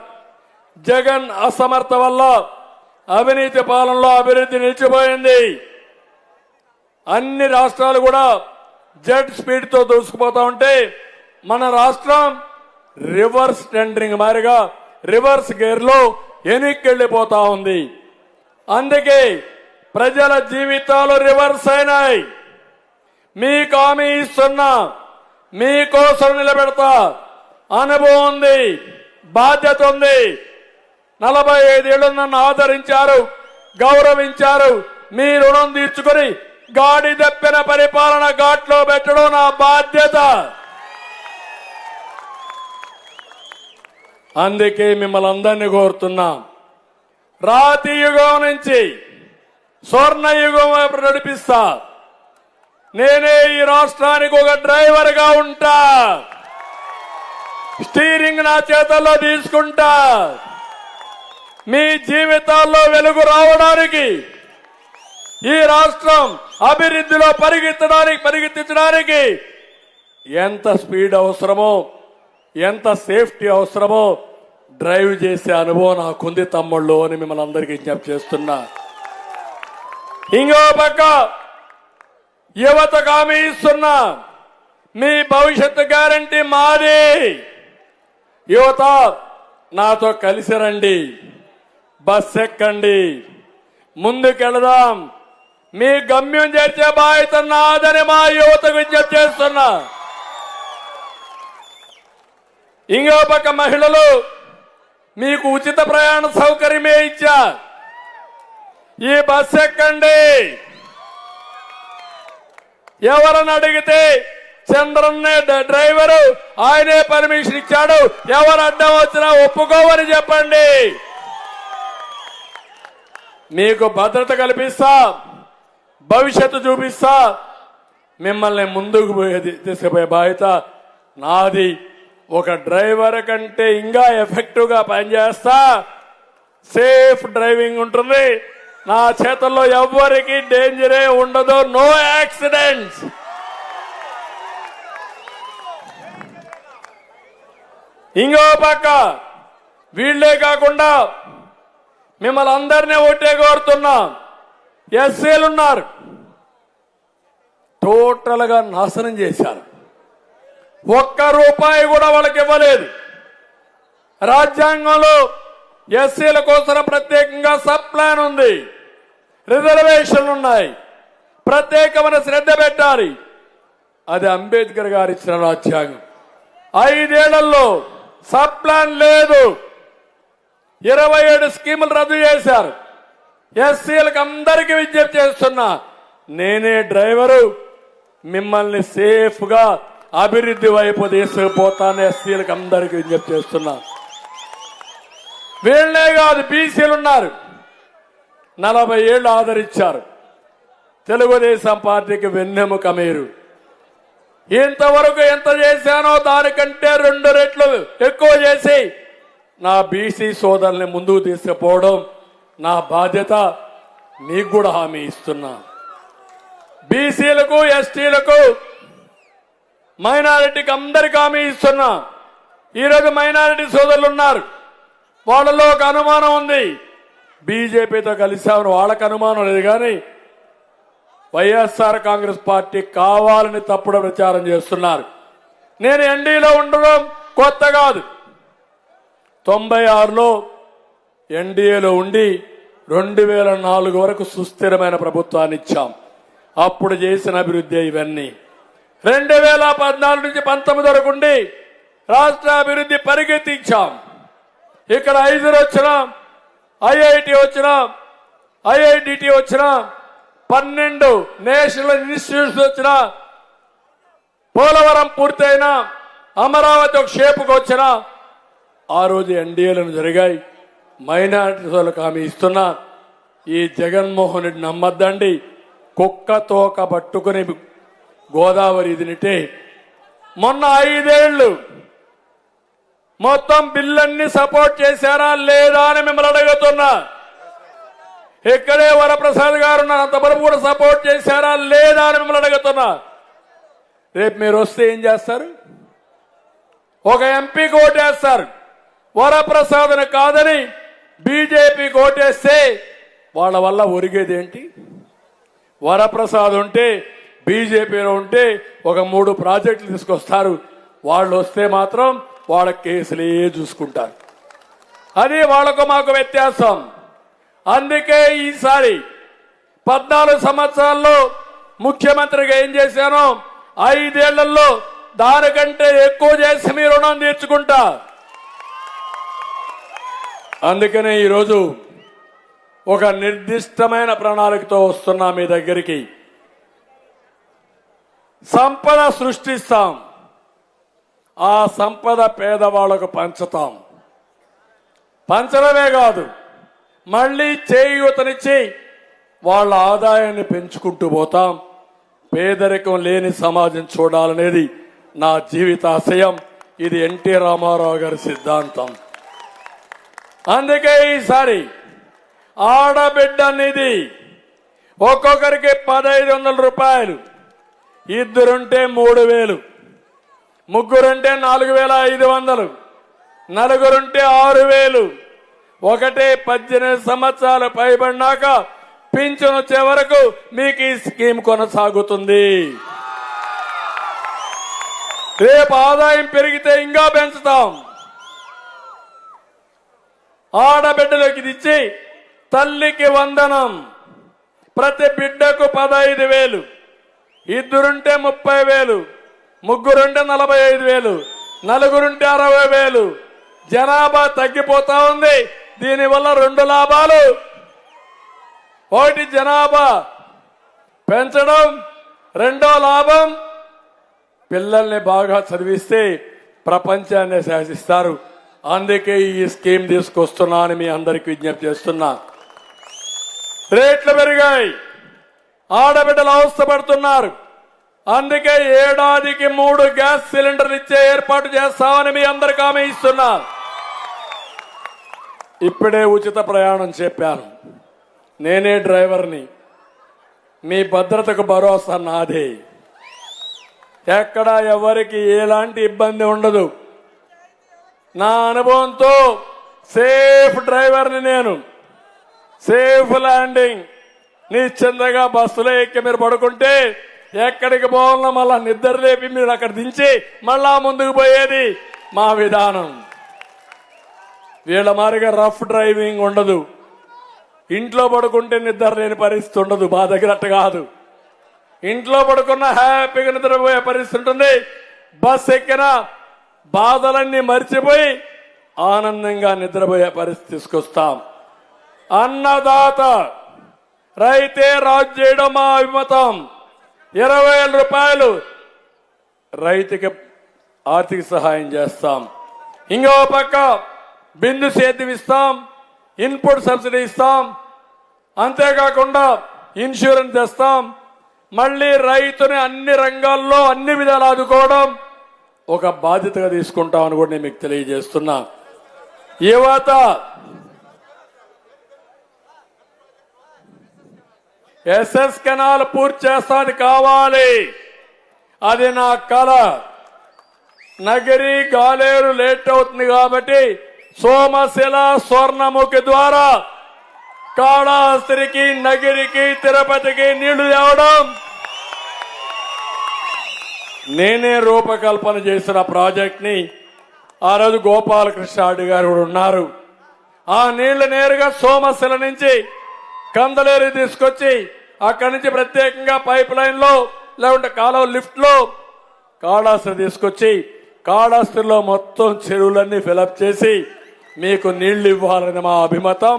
Speaker 1: జగన్ అసమర్థ వల్ల అవినీతి పాలనలో అభివృద్ధి నిలిచిపోయింది. అన్ని రాష్ట్రాలు కూడా జెట్ స్పీడ్ తో దూసుకుపోతా ఉంటే మన రాష్ట్రం రివర్స్ టెండరింగ్ మారిగా రివర్స్ గేర్ లో వెనక్కెళ్లిపోతా ఉంది. అందుకే ప్రజల జీవితాలు రివర్స్ అయినాయి. మీకు హామీ ఇస్తున్నా, మీకోసం నిలబెడతా. అనుభవం ఉంది, బాధ్యత ఉంది. 45 ఏళ్లు నన్ను ఆదరించారు, గౌరవించారు. మీ రుణం తీర్చుకొని గాడి దప్పిన పరిపాలన ఘాట్లో పెట్టడం నా బాధ్యత. అందుకే మిమ్మల్ని అందరినీ కోరుతున్నా, రాతి యుగం నుంచి స్వర్ణ యుగం వైపు నడిపిస్తా. నేనే ఈ రాష్ట్రానికి ఒక డ్రైవర్ గా ఉంటా. స్టీరింగ్ నా చేతుల్లో తీసుకుంటా. మీ జీవితాల్లో వెలుగు రావడానికి, ఈ రాష్ట్రం అభివృద్ధిలో పరిగెత్తించడానికి ఎంత స్పీడ్ అవసరమో, ఎంత సేఫ్టీ అవసరమో డ్రైవ్ చేసే అనుభవం నాకుంది తమ్ముళ్ళు అని మిమ్మల్ని అందరికీ విజ్ఞప్తి చేస్తున్నా. ఇంకో పక్క యువతకు హామీ ఇస్తున్నా, మీ భవిష్యత్తు గ్యారంటీ మాది. యువత నాతో కలిసి రండి, బస్ ఎక్కండి, ముందుకెళదాం. మీ గమ్యం చేర్చే బాధ్యత నాదని మా యువతకు విజ్ఞప్తి చేస్తున్నా. ఇంకో పక్క మహిళలు మీకు ఉచిత ప్రయాణ సౌకర్యమే ఇచ్చా. ఈ బస్ ఎక్కండి. ఎవరని అడిగితే చంద్రన్నే డ్రైవరు, ఆయనే పర్మిషన్ ఇచ్చాడు, ఎవరు అడ్డం వచ్చినా ఒప్పుకోవని చెప్పండి. మీకు భద్రత కల్పిస్తా, భవిష్యత్తు చూపిస్తా. మిమ్మల్ని ముందుకు తీసుకుపోయే బాధ్యత నాది. ఒక డ్రైవర్ కంటే ఇంకా ఎఫెక్టివ్ గా పనిచేస్తా. సేఫ్ డ్రైవింగ్ ఉంటుంది. నా చేతుల్లో ఎవ్వరికి డేంజరే ఉండదు. No accidents. ఇంకో పక్క వీళ్లే కాకుండా మిమ్మల్ని అందరినీ ఒకటే కోరుతున్నా, ఎస్సీలున్నారు, టోటల్ గా నాశనం చేశారు. ₹1 కూడా వాళ్ళకి ఇవ్వలేదు. రాజ్యాంగంలో ఎస్సీల కోసం ప్రత్యేకంగా సబ్ ప్లాన్ ఉంది, రిజర్వేషన్లు ఉన్నాయి, ప్రత్యేకమైన శ్రద్ధ పెట్టాలి. అది అంబేద్కర్ గారు ఇచ్చిన రాజ్యాంగం. 5 ఏళ్లలో సబ్ ప్లాన్ లేదు. 27 స్కీములు రద్దు చేశారు. ఎస్సీలకు అందరికీ విజ్ఞప్తి చేస్తున్నా, నేనే డ్రైవరు, మిమ్మల్ని సేఫ్ గా అభివృద్ధి వైపు తీసుకుపోతాను. ఎస్సీలకు అందరికీ విజ్ఞప్తి చేస్తున్నా. వీళ్లే కాదు, బీసీలు ఉన్నారు, 40 ఏళ్లు ఆదరించారు. తెలుగుదేశం పార్టీకి వెన్నెముక మీరు. ఇంతవరకు ఎంత చేశానో దానికంటే 2 రెట్లు ఎక్కువ చేసి నా బీసీ సోదరుల్ని ముందుకు తీసుకుపోవడం నా బాధ్యత. మీకు కూడా హామీ ఇస్తున్నా. బీసీలకు, ఎస్టీలకు, మైనారిటీకి అందరికి హామీ ఇస్తున్నా. ఈరోజు మైనారిటీ సోదరులు ఉన్నారు, వాళ్ళలో ఒక అనుమానం ఉంది. బీజేపీతో కలిసామని వాళ్ళకు అనుమానం లేదు, కానీ వైఎస్ఆర్ కాంగ్రెస్ పార్టీ కావాలని తప్పుడు ప్రచారం చేస్తున్నారు. నేను ఎన్డీలో ఉండడం కొత్త కాదు. 96లో ఎన్డీఏలో ఉండి 2004 వరకు సుస్థిరమైన ప్రభుత్వాన్ని ఇచ్చాం. అప్పుడు చేసిన అభివృద్ధి ఇవన్నీ. 2014 నుంచి 19 వరకు ఉండి రాష్ట్ర అభివృద్ధి పరిగెత్తించాం. ఇక్కడ 5 వచ్చినా, ఐఐటి వచ్చినా, ఐఐడిటి వచ్చినా, 12 నేషనల్ ఇన్స్టిట్యూట్స్ వచ్చిన, పోలవరం పూర్తయినా, అమరావతి ఒక షేపుకు వచ్చిన, ఆ రోజు ఎన్డీఏలను జరిగాయి. మైనారిటీ వాళ్ళకి హామీ ఇస్తున్నా. ఈ జగన్మోహన్ రెడ్డి నమ్మద్దండి. కుక్క తోక పట్టుకుని గోదావరి ఇదినిటే మొన్న 5 ఏళ్లు మొత్తం బిల్లన్నీ సపోర్ట్ చేశారా లేదా అని మిమ్మల్ని అడుగుతున్నా. ఇక్కడే వరప్రసాద్ గారు ఉన్నారు, అంతవరకు కూడా సపోర్ట్ చేశారా లేదా అని మిమ్మల్ని అడుగుతున్నా. రేపు మీరు వస్తే ఏం చేస్తారు? ఒక ఎంపీకి ఓటేస్తారు. వరప్రసాద్ని కాదని బీజేపీకి ఓటేస్తే వాళ్ళ వల్ల ఒరిగేదేంటి? వరప్రసాద్ ఉంటే, బీజేపీలో ఉంటే ఒక 3 ప్రాజెక్టులు తీసుకొస్తారు. వాళ్ళు వస్తే మాత్రం వాళ్ళ కేసులే చూసుకుంటారు. అది వాళ్ళకు మాకు వ్యత్యాసం. అందుకే ఈసారి 14 సంవత్సరాల్లో ముఖ్యమంత్రిగా ఏం చేశానో 5 ఏళ్లలో దానికంటే ఎక్కువ చేసి మీ రుణం తీర్చుకుంటా. అందుకనే ఈరోజు ఒక నిర్దిష్టమైన ప్రణాళికతో వస్తున్నా మీ దగ్గరికి. సంపద సృష్టిస్తాం, ఆ సంపద పేదవాళ్లకు పంచుతాం. పంచడమే కాదు, మళ్లీ చేయూతనిచ్చి వాళ్ళ ఆదాయాన్ని పెంచుకుంటూ పోతాం. పేదరికం లేని సమాజం చూడాలనేది నా జీవితాశయం. ఇది ఎన్టీ రామారావు గారి సిద్ధాంతం. అందుకే ఈసారి ఆడబిడ్డ నిధి ఒక్కొక్కరికి 1500 రూపాయలు, ఇద్దరుంటే 3000, ముగ్గురుంటే 4500, నలుగురుంటే 6000. ఒకటే 18 సంవత్సరాలు పైబడినాక పింఛను వచ్చే వరకు మీకు ఈ స్కీమ్ కొనసాగుతుంది. రేపు ఆదాయం పెరిగితే ఇంకా పెంచుతాం. ఆడబిడ్డలకు ఇది ఇచ్చి తల్లికి వందనం, ప్రతి బిడ్డకు 15,000, ఇద్దరుంటే 30,000, ముగ్గురుంటే 45,000, నలుగురుంటే 60,000. జనాభా తగ్గిపోతా ఉంది. దీనివల్ల 2 లాభాలు. ఒకటి జనాభా పెంచడం, రెండో లాభం పిల్లల్ని బాగా చదివిస్తే ప్రపంచాన్ని శాసిస్తారు. అందుకే ఈ స్కీమ్ తీసుకొస్తున్నా అని మీ అందరికీ విజ్ఞప్తి చేస్తున్నా. రేట్లు పెరిగాయి, ఆడబిడ్డలు అవస్థపడుతున్నారు. అందుకే ఏడాదికి 3 గ్యాస్ సిలిండర్లు ఇచ్చే ఏర్పాటు చేస్తామని మీ అందరికీ హామీ ఇస్తున్నా. ఇప్పుడే ఉచిత ప్రయాణం చెప్పాను. నేనే డ్రైవర్ని. మీ భద్రతకు భరోసా నాదే. ఎక్కడా ఎవరికి ఎలాంటి ఇబ్బంది ఉండదు. నా అనుభవంతో సేఫ్ డ్రైవర్ని నేను. Safe landing. నిశ్చింతగా బస్సులో ఎక్కి మీరు పడుకుంటే ఎక్కడికి పోవాలన్నా మళ్ళా నిద్ర లేపి మీరు అక్కడ దించి మళ్ళా ముందుకు పోయేది మా విధానం. వీళ్ళ మారిగా రఫ్ డ్రైవింగ్ ఉండదు. ఇంట్లో పడుకుంటే నిద్ర లేని పరిస్థితి ఉండదు. మా దగ్గర అట్ట కాదు. ఇంట్లో పడుకున్న హ్యాపీగా నిద్రపోయే పరిస్థితి ఉంటుంది. బస్ ఎక్కిన బాధలన్నీ మర్చిపోయి ఆనందంగా నిద్రపోయే పరిస్థితి తీసుకొస్తాం. అన్నదాత, రైతే రాజు చేయడం మా అభిమతం. 20,000 రూపాయలు రైతుకి ఆర్థిక సహాయం చేస్తాం. ఇంకో పక్క బిందు సేద్యం ఇస్తాం, ఇన్పుట్ సబ్సిడీ ఇస్తాం. అంతేకాకుండా ఇన్సూరెన్స్ తెస్తాం. మళ్లీ రైతుని అన్ని రంగాల్లో అన్ని విధాలు ఆదుకోవడం ఒక బాధ్యతగా తీసుకుంటామని కూడా నేను మీకు తెలియజేస్తున్నా. యువత ఎస్ఎస్ కెనాల్ పూర్తి చేస్తాది కావాలి. అది నా కళ. నగిరి గాలేరు లేట్ అవుతుంది కాబట్టి సోమశిల స్వర్ణముఖి ద్వారా కాళహస్తికి, నగిరికి, తిరుపతికి నీళ్లు తేవడం నేనే రూపకల్పన చేసిన ప్రాజెక్ట్ ని ఆ రోజు గోపాలకృష్ణ గారు కూడా ఉన్నారు. ఆ నీళ్లు నేరుగా సోమశిల నుంచి కందలేరు తీసుకొచ్చి అక్కడి నుంచి ప్రత్యేకంగా పైప్ లైన్ లో లేకుంటే కాలువ లిఫ్ట్ లో కాళహస్తి తీసుకొచ్చి కాళహస్తిలో మొత్తం చెరువులన్నీ ఫిలప్ చేసి మీకు నీళ్లు ఇవ్వాలని మా అభిమతం.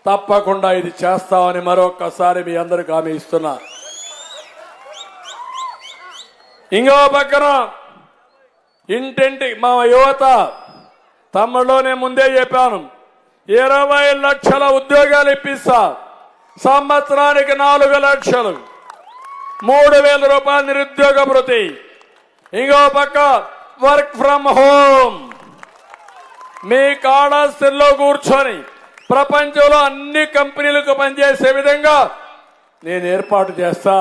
Speaker 1: తప్పకుండా ఇది చేస్తామని మరొక్కసారి మీ అందరికి హామీ ఇస్తున్నా. ఇంకో పక్కన ఇంటింటి మా యువత తమ్ముళ్ళు నేను ముందే చెప్పాను, 20 లక్షల ఉద్యోగాలు ఇప్పిస్తా, సంవత్సరానికి 4 లక్షలు, 3,000 రూపాయల నిరుద్యోగ భృతి, ఇంకో పక్క వర్క్ ఫ్రమ్ హోమ్. మీ కాళహస్తిలో కూర్చొని ప్రపంచంలో అన్ని కంపెనీలకు పనిచేసే విధంగా నేను ఏర్పాటు చేస్తా.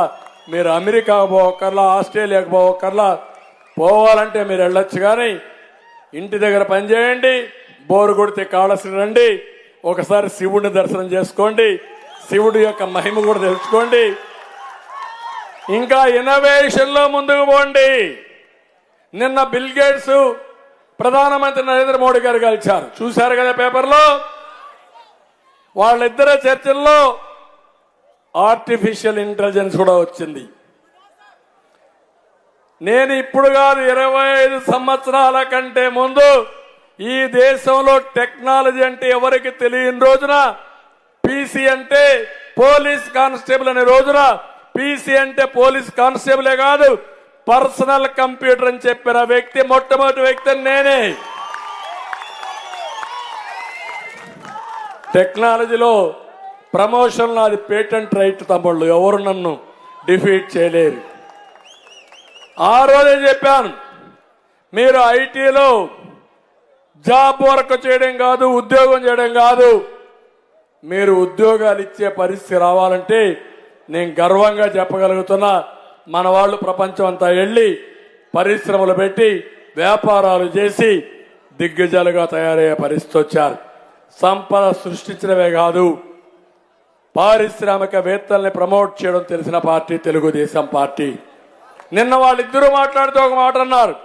Speaker 1: మీరు అమెరికా పోకర్లా, ఆస్ట్రేలియాకు పోకర్లా, పోవాలంటే మీరు వెళ్ళొచ్చు, కానీ ఇంటి దగ్గర పనిచేయండి. బోరు కొడితే కాళహస్తి రండి, ఒకసారి శివుడిని దర్శనం చేసుకోండి, శివుడి యొక్క మహిమ కూడా తెలుసుకోండి. ఇంకా ఇన్నోవేషన్ లో ముందుకు పోండి. నిన్న బిల్ గేట్స్ ప్రధానమంత్రి నరేంద్ర మోడీ గారు కలిశారు, చూశారు కదా పేపర్లో. వాళ్ళిద్దరి చర్చల్లో ఆర్టిఫిషియల్ ఇంటెలిజెన్స్ కూడా వచ్చింది. నేను ఇప్పుడు కాదు, 25 సంవత్సరాల కంటే ముందు ఈ దేశంలో టెక్నాలజీ అంటే ఎవరికి తెలియని రోజున, పీసీ అంటే పోలీస్ కానిస్టేబుల్ అనే రోజున, పీసీ అంటే పోలీస్ కానిస్టేబులే కాదు, పర్సనల్ కంప్యూటర్ అని చెప్పిన వ్యక్తి, మొట్టమొదటి వ్యక్తి నేనే. టెక్నాలజీలో ప్రమోషన్ అది పేటెంట్ రైట్ తమ్ముళ్ళు, ఎవరు నన్ను డిఫీట్ చేయలేరు. ఆ రోజే చెప్పాను, మీరు ఐటీలో జాబ్ వర్క్ చేయడం కాదు, ఉద్యోగం చేయడం కాదు, మీరు ఉద్యోగాలు ఇచ్చే పరిస్థితి రావాలంటే నేను గర్వంగా చెప్పగలుగుతున్నా, మన వాళ్ళు ప్రపంచం అంతా వెళ్ళి పరిశ్రమలు పెట్టి వ్యాపారాలు చేసి దిగ్గజాలుగా తయారయ్యే పరిస్థితి వచ్చారు. సంపద సృష్టించడమే కాదు, పారిశ్రామికవేత్తల్ని ప్రమోట్ చేయడం తెలిసిన పార్టీ తెలుగుదేశం పార్టీ. నిన్న వాళ్ళిద్దరూ మాట్లాడుతూ ఒక మాట అన్నారు,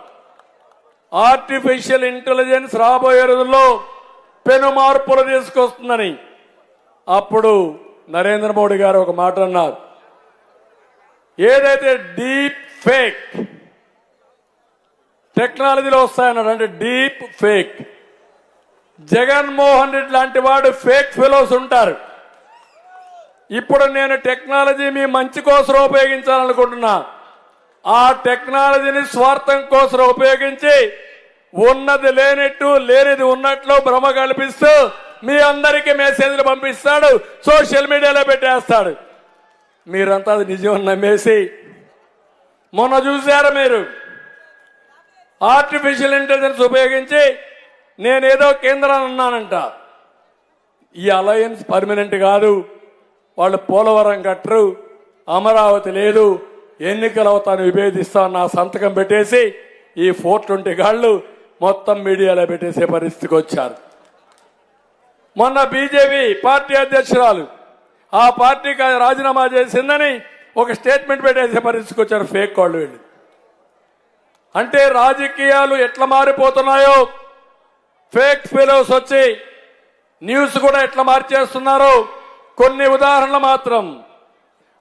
Speaker 1: ఆర్టిఫిషియల్ ఇంటెలిజెన్స్ రాబోయే రోజుల్లో పెను మార్పులు తీసుకొస్తుందని. అప్పుడు నరేంద్ర మోడీ గారు ఒక మాట అన్నారు, ఏదైతే డీప్ ఫేక్ టెక్నాలజీలో వస్తాయన్నాడు, అంటే డీప్ ఫేక్. జగన్మోహన్ రెడ్డి లాంటి వాడు ఫేక్ ఫెలోస్ ఉంటారు. ఇప్పుడు నేను టెక్నాలజీ మీ మంచి కోసం ఉపయోగించాలనుకుంటున్నా. ఆ టెక్నాలజీని స్వార్థం కోసం ఉపయోగించి ఉన్నది లేనట్టు, లేనిది ఉన్నట్లు భ్రమ కల్పిస్తూ మీ అందరికీ మెసేజ్లు పంపిస్తాడు, సోషల్ మీడియాలో పెట్టేస్తాడు. మీరంతా అది నిజం నమ్మేసి, మొన్న చూశారు మీరు, ఆర్టిఫిషియల్ ఇంటెలిజెన్స్ ఉపయోగించి నేనేదో కేంద్రాన్ని అన్నానంట. ఈ అలయన్స్ పర్మనెంట్ కాదు, వాళ్ళు పోలవరం కట్టరు, అమరావతి లేదు, ఎన్నికలు అవుతాను విభేదిస్తాను నా సంతకం పెట్టేసి ఈ 420 గాళ్ళు మొత్తం మీడియాలో పెట్టేసే పరిస్థితికి వచ్చారు. మొన్న బీజేపీ పార్టీ అధ్యక్షురాలు ఆ పార్టీకి రాజీనామా చేసిందని ఒక స్టేట్మెంట్ పెట్టేసే పరిస్థితికి వచ్చారు ఫేక్ వాళ్ళు వెళ్ళి. అంటే రాజకీయాలు ఎట్లా మారిపోతున్నాయో, ఫేక్ ఫెలోస్ వచ్చి న్యూస్ కూడా ఎట్లా మార్చేస్తున్నారో కొన్ని ఉదాహరణలు మాత్రం.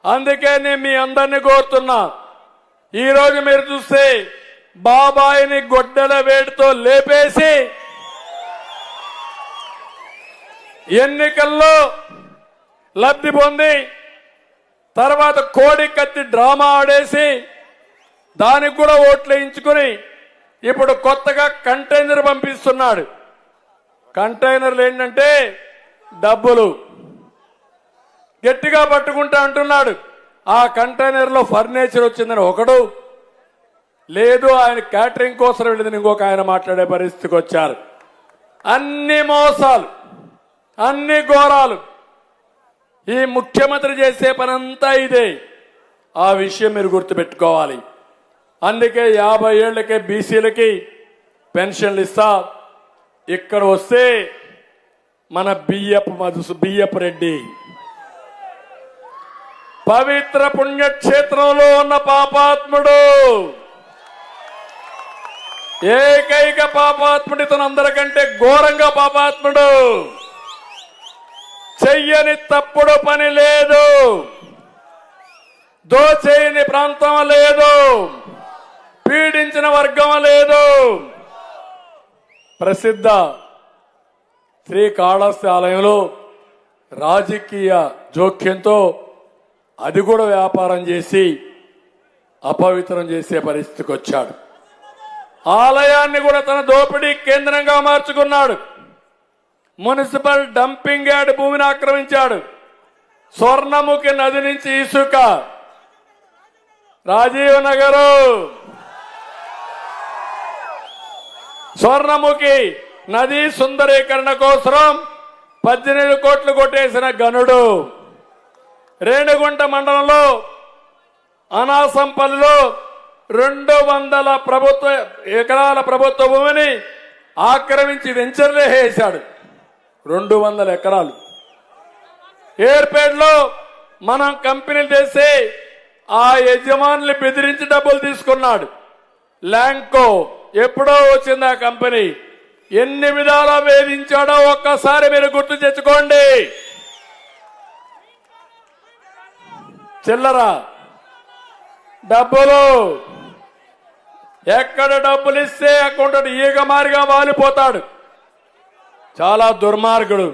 Speaker 1: అందుకే నేను మీ అందరినీ కోరుతున్నా, ఈరోజు మీరు చూస్తే బాబాయిని గొడ్డల వేడితో లేపేసి ఎన్నికల్లో లబ్ధి పొంది తర్వాత కోడి కత్తి డ్రామా ఆడేసి దానికి కూడా ఓట్లు వేయించుకుని ఇప్పుడు కొత్తగా కంటైనర్ పంపిస్తున్నాడు. కంటైనర్లు ఏంటంటే డబ్బులు గట్టిగా పట్టుకుంటా అంటున్నాడు. ఆ కంటైనర్ లో ఫర్నిచర్ వచ్చిందని ఒకడు, లేదు ఆయన క్యాటరింగ్ కోసం వెళ్ళిందని ఇంకొక ఆయన మాట్లాడే పరిస్థితికి వచ్చారు. అన్ని మోసాలు, అన్ని ఘోరాలు. ఈ ముఖ్యమంత్రి చేసే పనంతా ఇదే. ఆ విషయం మీరు గుర్తుపెట్టుకోవాలి. అందుకే 50 ఏళ్లకే బీసీలకి పెన్షన్లు ఇస్తా. ఇక్కడ వస్తే మన బియ్యపు రెడ్డి పవిత్ర పుణ్యక్షేత్రంలో ఉన్న పాపాత్ముడు, ఏకైక పాపాత్ముడు, ఇతను అందరికంటే ఘోరంగా పాపాత్ముడు. చెయ్యని తప్పుడు పని లేదు, దోచేయని ప్రాంతం లేదు, పీడించిన వర్గం లేదు. ప్రసిద్ధ శ్రీకాళహస్తి ఆలయంలో రాజకీయ జోక్యంతో అది కూడా వ్యాపారం చేసి అపవిత్రం చేసే పరిస్థితికి వచ్చాడు. ఆలయాన్ని కూడా తన దోపిడీ కేంద్రంగా మార్చుకున్నాడు. మున్సిపల్ డంపింగ్ యార్డ్ భూమిని ఆక్రమించాడు. స్వర్ణముఖి నది నుంచి ఇసుక, రాజీవ్ నగరు స్వర్ణముఖి నది సుందరీకరణ కోసం 18 కోట్లు కొట్టేసిన గనుడు. రేణిగుంట మండలంలో అనాసంపల్లిలో 200 ఎకరాల ప్రభుత్వ భూమిని ఆక్రమించి వెంచర్లే వేశాడు. 200 ఎకరాలు. ఏర్పేటలో మనం కంపెనీలు చేసి ఆ యజమానులు బెదిరించి డబ్బులు తీసుకున్నాడు. ల్యాంకో ఎప్పుడో వచ్చింది ఆ కంపెనీ. ఎన్ని విధాలా వేధించాడో ఒక్కసారి మీరు గుర్తు తెచ్చుకోండి. చిల్లర డబ్బులు ఎక్కడ డబ్బులు ఇస్తే అకౌంట్ ఈగ మారిగా వాలిపోతాడు. చాలా దుర్మార్గుడు.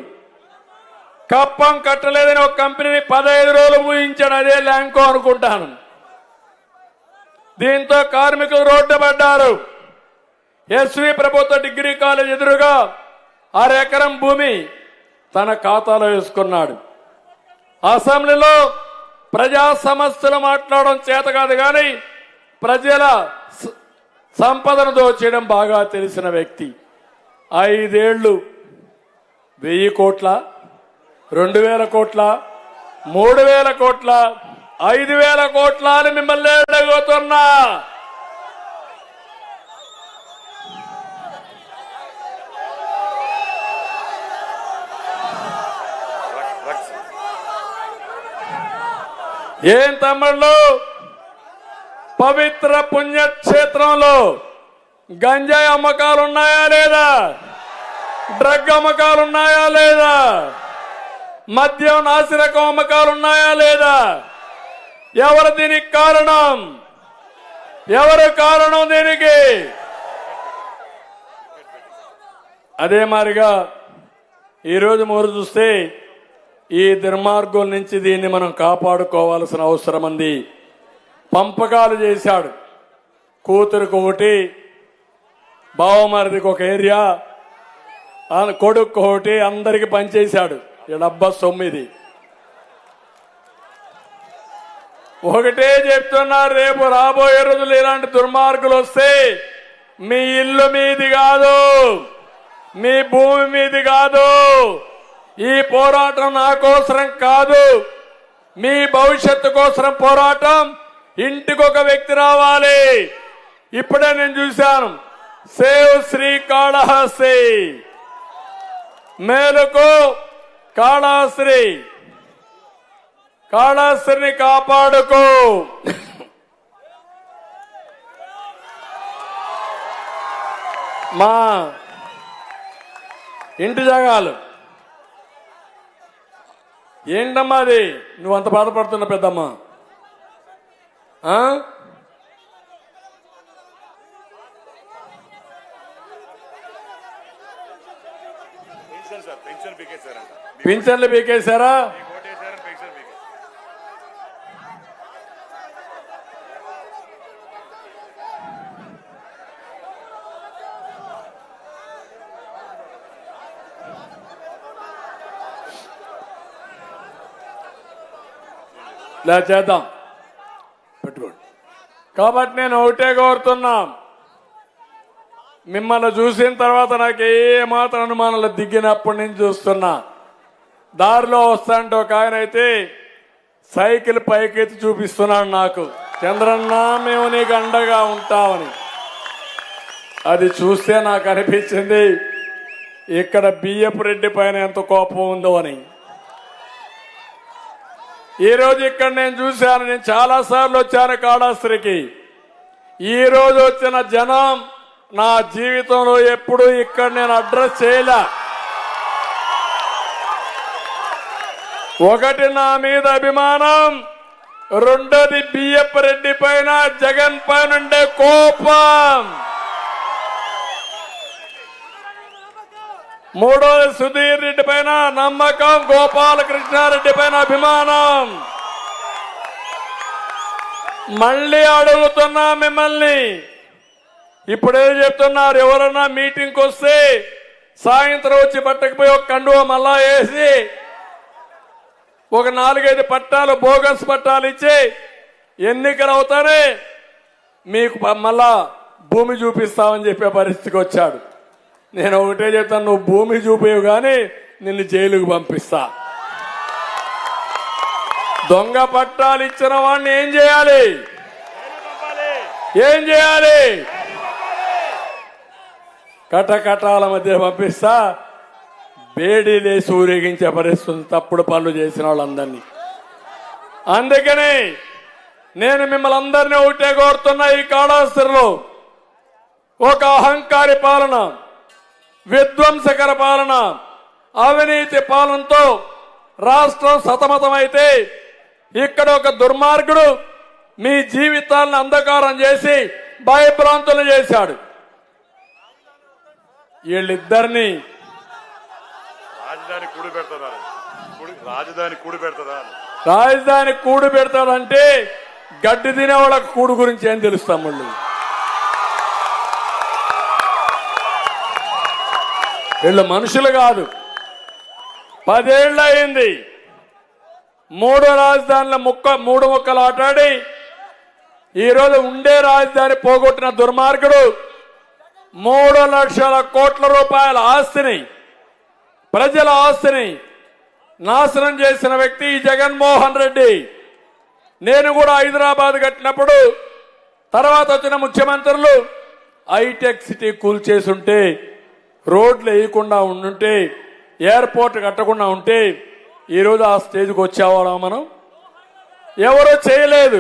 Speaker 1: కప్పం కట్టలేదని ఒక కంపెనీని 15 రోజులు ఊహించాడు. అదే ల్యాంకో అనుకుంటాను. దీంతో కార్మికులు రోడ్డు పడ్డారు. ఎస్వి ప్రభుత్వ డిగ్రీ కాలేజ్ ఎదురుగా 6 ఎకరం భూమి తన ఖాతాలో వేసుకున్నాడు. అసెంబ్లీలో ప్రజా సమస్యలు మాట్లాడడం చేత కాదు కానీ ప్రజల సంపదను దోచేయడం బాగా తెలిసిన వ్యక్తి. 5 ఏళ్లు 1000 కోట్ల, 2000 కోట్ల, 3000 కోట్ల, 5000 కోట్ల అని మిమ్మల్ని అడుగుతున్నా. ఏం తమ్ముళ్ళు, పవిత్ర పుణ్యక్షేత్రంలో గంజాయి అమ్మకాలు ఉన్నాయా లేదా? డ్రగ్ అమ్మకాలు ఉన్నాయా లేదా? మద్యం నాసిరకం అమ్మకాలు ఉన్నాయా లేదా? ఎవరు దీనికి కారణం? ఎవరు కారణం దీనికి? అదే మాదిరిగా ఈరోజు మూరు చూస్తే ఈ దుర్మార్గుల నుంచి దీన్ని మనం కాపాడుకోవాల్సిన అవసరం ఉంది. పంపకాలు చేశాడు. కూతురికి ఒకటి, బావమరిదికి ఒక ఏరియా, కొడుకు ఒకటి, అందరికి పనిచేశాడు. 79. ఒకటే చెప్తున్నారు, రేపు రాబోయే రోజులు ఇలాంటి దుర్మార్గులు వస్తే మీ ఇల్లు మీది కాదు, మీ భూమి మీది కాదు. ఈ పోరాటం నా కోసరం కాదు, మీ భవిష్యత్తు కోసం పోరాటం. ఇంటికి ఒక వ్యక్తి రావాలి. ఇప్పుడే నేను చూశాను, సేవ్ శ్రీకాళహస్తి, మేలుకు కాళహస్తి, కాళహస్తిని కాపాడుకో. మా ఇంటి జాగాలు ఏంటమ్మా అది? నువ్వు అంత బాధపడుతున్నా పెద్దమ్మా? పింఛన్లు పీకేశారా? ఇలా చేద్దాం, పెట్టుకోండి. కాబట్టి నేను ఒకటే కోరుతున్నా, మిమ్మల్ని చూసిన తర్వాత నాకు ఏమాత్రం అనుమానాలు దిగినప్పటి నుంచి చూస్తున్నా. దారిలో వస్తాంటే ఒక ఆయన అయితే సైకిల్ పైకెత్తి చూపిస్తున్నాడు నాకు, చంద్రన్న మేము నీకు అండగా ఉంటామని. అది చూస్తే నాకు అనిపించింది ఇక్కడ బియ్యపు రెడ్డి పైన ఎంత కోపం ఉందో అని. ఈ రోజు ఇక్కడ నేను చూశాను, నేను చాలా సార్లు వచ్చాను కాళహస్తికి. ఈ రోజు వచ్చిన జనం నా జీవితంలో ఎప్పుడు ఇక్కడ నేను అడ్రస్ చేయలే. ఒకటి నా మీద అభిమానం, రెండోది బియ్యపు రెడ్డి పైన జగన్ పైన ఉండే కోపం. మూడోది సుధీర్ రెడ్డి పైన నమ్మకం, గోపాలకృష్ణారెడ్డి పైన అభిమానం. మళ్ళీ అడుగుతున్నా మిమ్మల్ని, ఇప్పుడేం చెప్తున్నారు? ఎవరన్నా మీటింగ్కి వస్తే సాయంత్రం వచ్చి పట్టకపోయి ఒక కండువ మళ్ళా వేసి ఒక 4-5 పట్టాలు బోగస్ పట్టాలు ఇచ్చి ఎన్నికలు అవుతానే మీకు మళ్ళా భూమి చూపిస్తామని చెప్పే పరిస్థితికి వచ్చాడు. నేను ఒకటే చెప్తాను, నువ్వు భూమి చూపేవు కానీ నిన్ను జైలుకు పంపిస్తా. దొంగ పట్టాలు ఇచ్చిన వాడిని ఏం చేయాలి? ఏం చేయాలి? కటకటాల మధ్య పంపిస్తా, బేడీలేసి ఊరేగించే పరిస్థితి తప్పుడు పనులు చేసిన వాళ్ళందరినీ. అందుకని నేను మిమ్మల్ని అందరినీ ఒకటే కోరుతున్నా, ఈ కాళహస్తిలో ఒక అహంకారి పాలన, విధ్వంసకర పాలన, అవినీతి పాలనతో రాష్ట్రం సతమతమైతే ఇక్కడ ఒక దుర్మార్గుడు మీ జీవితాలను అంధకారం చేసి భయభ్రాంతులు చేశాడు. వీళ్ళిద్దరిని రాజధాని కూడు పెడతాడంటే గడ్డి తినే వాళ్ళకి కూడు గురించి ఏం తెలుస్తాం? మళ్ళీ వీళ్ళు మనుషులు కాదు. 10 ఏళ్ళు అయింది 3 రాజధానుల మూడు ముక్కలు ఆటాడి ఈరోజు ఉండే రాజధాని పోగొట్టిన దుర్మార్గుడు 3 లక్షల కోట్ల రూపాయల ఆస్తిని, ప్రజల ఆస్తిని నాశనం చేసిన వ్యక్తి జగన్మోహన్ రెడ్డి. నేను కూడా హైదరాబాద్ కట్టినప్పుడు తర్వాత వచ్చిన ముఖ్యమంత్రులు హైటెక్ సిటీ కూల్చేసుంటే, రోడ్లు వేయకుండా ఉండుంటే, ఎయిర్పోర్ట్ కట్టకుండా ఉంటే ఈరోజు ఆ స్టేజ్కి వచ్చేవాళ్ళం మనం? ఎవరూ చేయలేదు.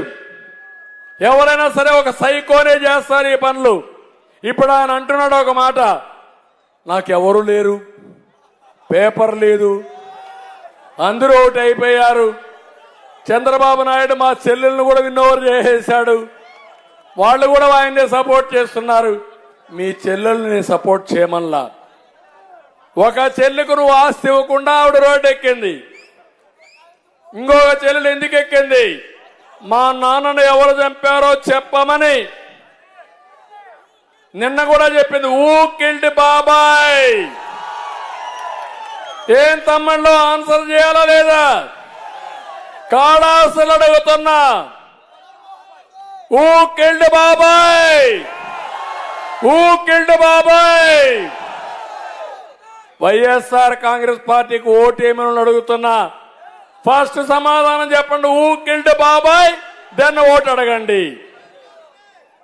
Speaker 1: ఎవరైనా సరే ఒక సైకోనే చేస్తారు ఈ పనులు. ఇప్పుడు ఆయన అంటున్నాడు ఒక మాట, నాకెవరు లేరు, పేపర్ లేదు, అందరూ ఒకటి అయిపోయారు. చంద్రబాబు నాయుడు మా చెల్లెలను కూడా విన్నోవర్ చేసేశాడు, వాళ్ళు కూడా ఆయన్నే సపోర్ట్ చేస్తున్నారు. మీ చెల్లెల్ని సపోర్ట్ చేయమల్లా. ఒక చెల్లెకు నువ్వు ఆస్తి ఇవ్వకుండా ఆవిడ రోడ్డు ఎక్కింది. ఇంకొక చెల్లెలు ఎందుకు ఎక్కింది? మా నాన్నను ఎవరు చంపారో చెప్పమని నిన్న కూడా చెప్పింది. ఊ కిల్డ్ బాబాయ్. ఏం తమ్ముళ్ళు ఆన్సర్ చేయాలా లేదా? కాళాసులు అడుగుతున్నా, ఊ కిల్డ్ బాబాయ్, ఊ కిల్డ్ బాబాయ్. వైఎస్ఆర్ కాంగ్రెస్ పార్టీకి ఓటేమని అడుగుతున్నా, ఫస్ట్ సమాధానం చెప్పండి. ఊ కిల్డ్ బాబాయ్, దెన్ ఓటు అడగండి.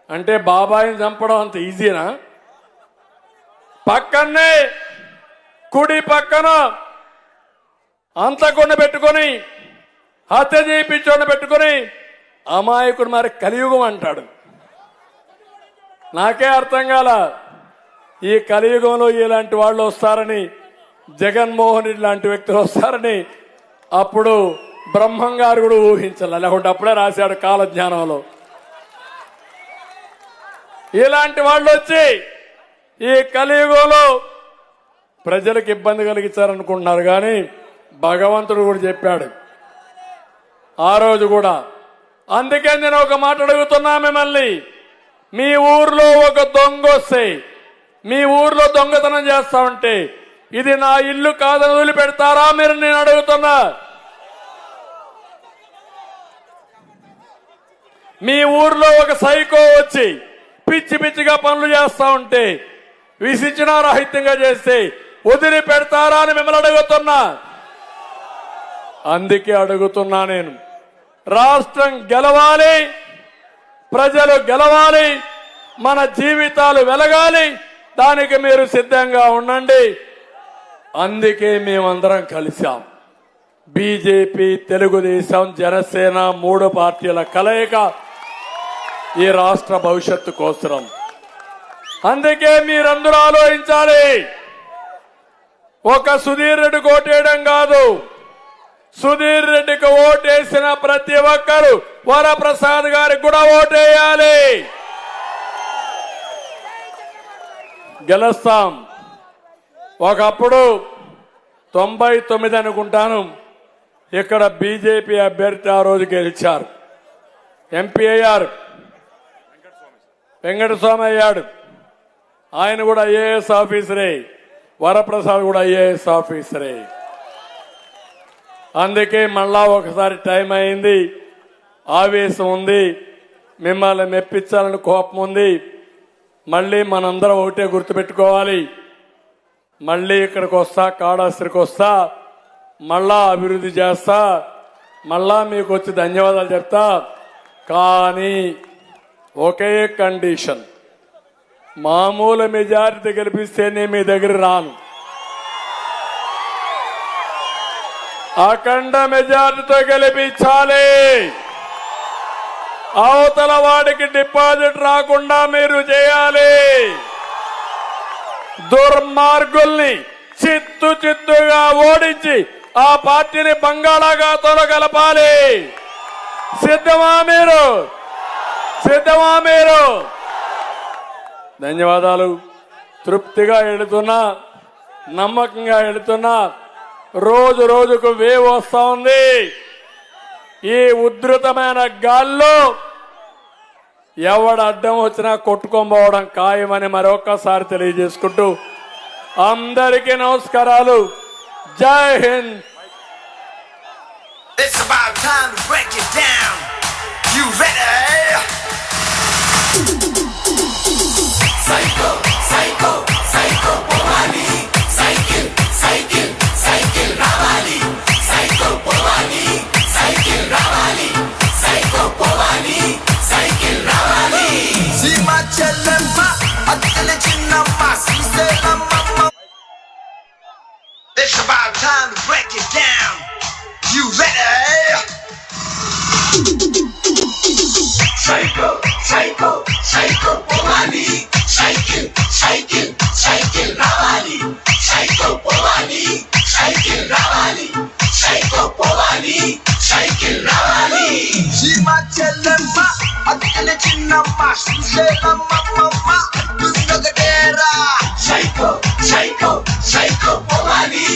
Speaker 1: అంటే బాబాయిని చంపడం అంత ఈజీనా? పక్కనే కుడి పక్కన అంతకుండా పెట్టుకొని హత్య చేయించోని పెట్టుకొని అమాయకుడు మరి కలియుగం అంటాడు. నాకే అర్థం కాల. ఈ కలియుగంలో ఇలాంటి వాళ్ళు వస్తారని, జగన్మోహన్ రెడ్డి లాంటి వ్యక్తులు వస్తారని అప్పుడు బ్రహ్మం గారు కూడా ఊహించాలి. లేకుంటే అప్పుడే రాశాడు కాలజ్ఞానంలో. ఇలాంటి వాళ్ళు వచ్చి ఈ కలియుగంలో ప్రజలకు ఇబ్బంది కలిగించారనుకుంటున్నారు. కానీ భగవంతుడు కూడా చెప్పాడు ఆ రోజు కూడా. అందుకే నేను ఒక మాట అడుగుతున్నా మిమ్మల్ని, మీ ఊర్లో ఒక దొంగ వస్తే, మీ ఊర్లో దొంగతనం చేస్తా ఉంటే ఇది నా ఇల్లు కాదని వదిలిపెడతారా మీరు? నేను అడుగుతున్నా. మీ ఊర్లో ఒక సైకో వచ్చి పిచ్చి పిచ్చిగా పనులు చేస్తా ఉంటే, విసిచన రాహిత్యంగా చేస్తే వదిలిపెడతారా అని మిమ్మల్ని అడుగుతున్నా. అందుకే అడుగుతున్నా నేను, రాష్ట్రం గెలవాలి, ప్రజలు గెలవాలి, మన జీవితాలు వెలగాలి. దానికి మీరు సిద్ధంగా ఉండండి. అందుకే మేమందరం కలిశాం. బీజేపీ, తెలుగుదేశం, జనసేన 3 పార్టీల కలయిక ఈ రాష్ట్ర భవిష్యత్తు కోసం. అందుకే మీరందరూ ఆలోచించాలి. ఒక సుధీర్ రెడ్డికి ఓటేయడం కాదు, సుధీర్ రెడ్డికి ఓటేసిన ప్రతి ఒక్కరు వరప్రసాద్ గారికి కూడా ఓటేయాలి. గెలుస్తాం. ఒకప్పుడు 99 అనుకుంటాను ఇక్కడ బీజేపీ అభ్యర్థి ఆ రోజు గెలిచారు. ఎంపీ అయ్యారు, వెంకటస్వామి అయ్యాడు. ఆయన కూడా ఐఏఎస్ ఆఫీసరే, వరప్రసాద్ కూడా ఐఏఎస్ ఆఫీసరే. అందుకే మళ్ళా ఒకసారి టైం అయింది, ఆవేశం ఉంది, మిమ్మల్ని మెప్పించాలని కోపం ఉంది. మళ్ళీ మనందరం ఒకటే గుర్తుపెట్టుకోవాలి, మళ్ళీ ఇక్కడికి వస్తా, కాళహస్తికి వస్తా, మళ్ళా అభివృద్ధి చేస్తా, మళ్ళా మీకు వచ్చి ధన్యవాదాలు చెప్తా. కానీ ఒకే కండిషన్, మామూలు మెజారిటీ గెలిపిస్తే నేను మీ దగ్గర రాను. అఖండ మెజారిటీతో గెలిపించాలి. అవతల వాడికి డిపాజిట్ రాకుండా మీరు చేయాలి. దుర్మార్గుల్ని చిత్తుగా ఓడించి ఆ పార్టీని బంగాళాఖాతంలో కలపాలి. సిద్ధమా మీరు? సిద్ధమా మీరు? ధన్యవాదాలు. తృప్తిగా వెళుతున్నా, నమ్మకంగా వెళుతున్నా. రోజు రోజుకు వేవ్ వస్తా ఉంది. ఈ ఉధృతమైన గాల్లో ఎవడు అడ్డం వచ్చినా కొట్టుకోబోవడం ఖాయమని మరొకసారి తెలియజేసుకుంటూ అందరికీ నమస్కారాలు. జై Hind.
Speaker 3: It's about time to break it down. You ready? Psycho, psycho, psycho, Powani. Cycle, cycle, cycle, Ravali. Psycho, Powani. Cycle, Ravali. Psycho, Powani. Cycle, Ravali. Sima Chellemma, Attile Chinnamma, Sriselamma. It's about time to break it down. You ready? Psycho, psycho, psycho, Powani. Cycle, cycle, cycle, Ravali. Psycho, Powani. Cycle, Ravali. Psycho, Powani. Cycle, Ravali. Sima Chellemma, Attile Chinnamma, Sriselamma, Dunnagadera. Psycho, psycho, psycho, Powani.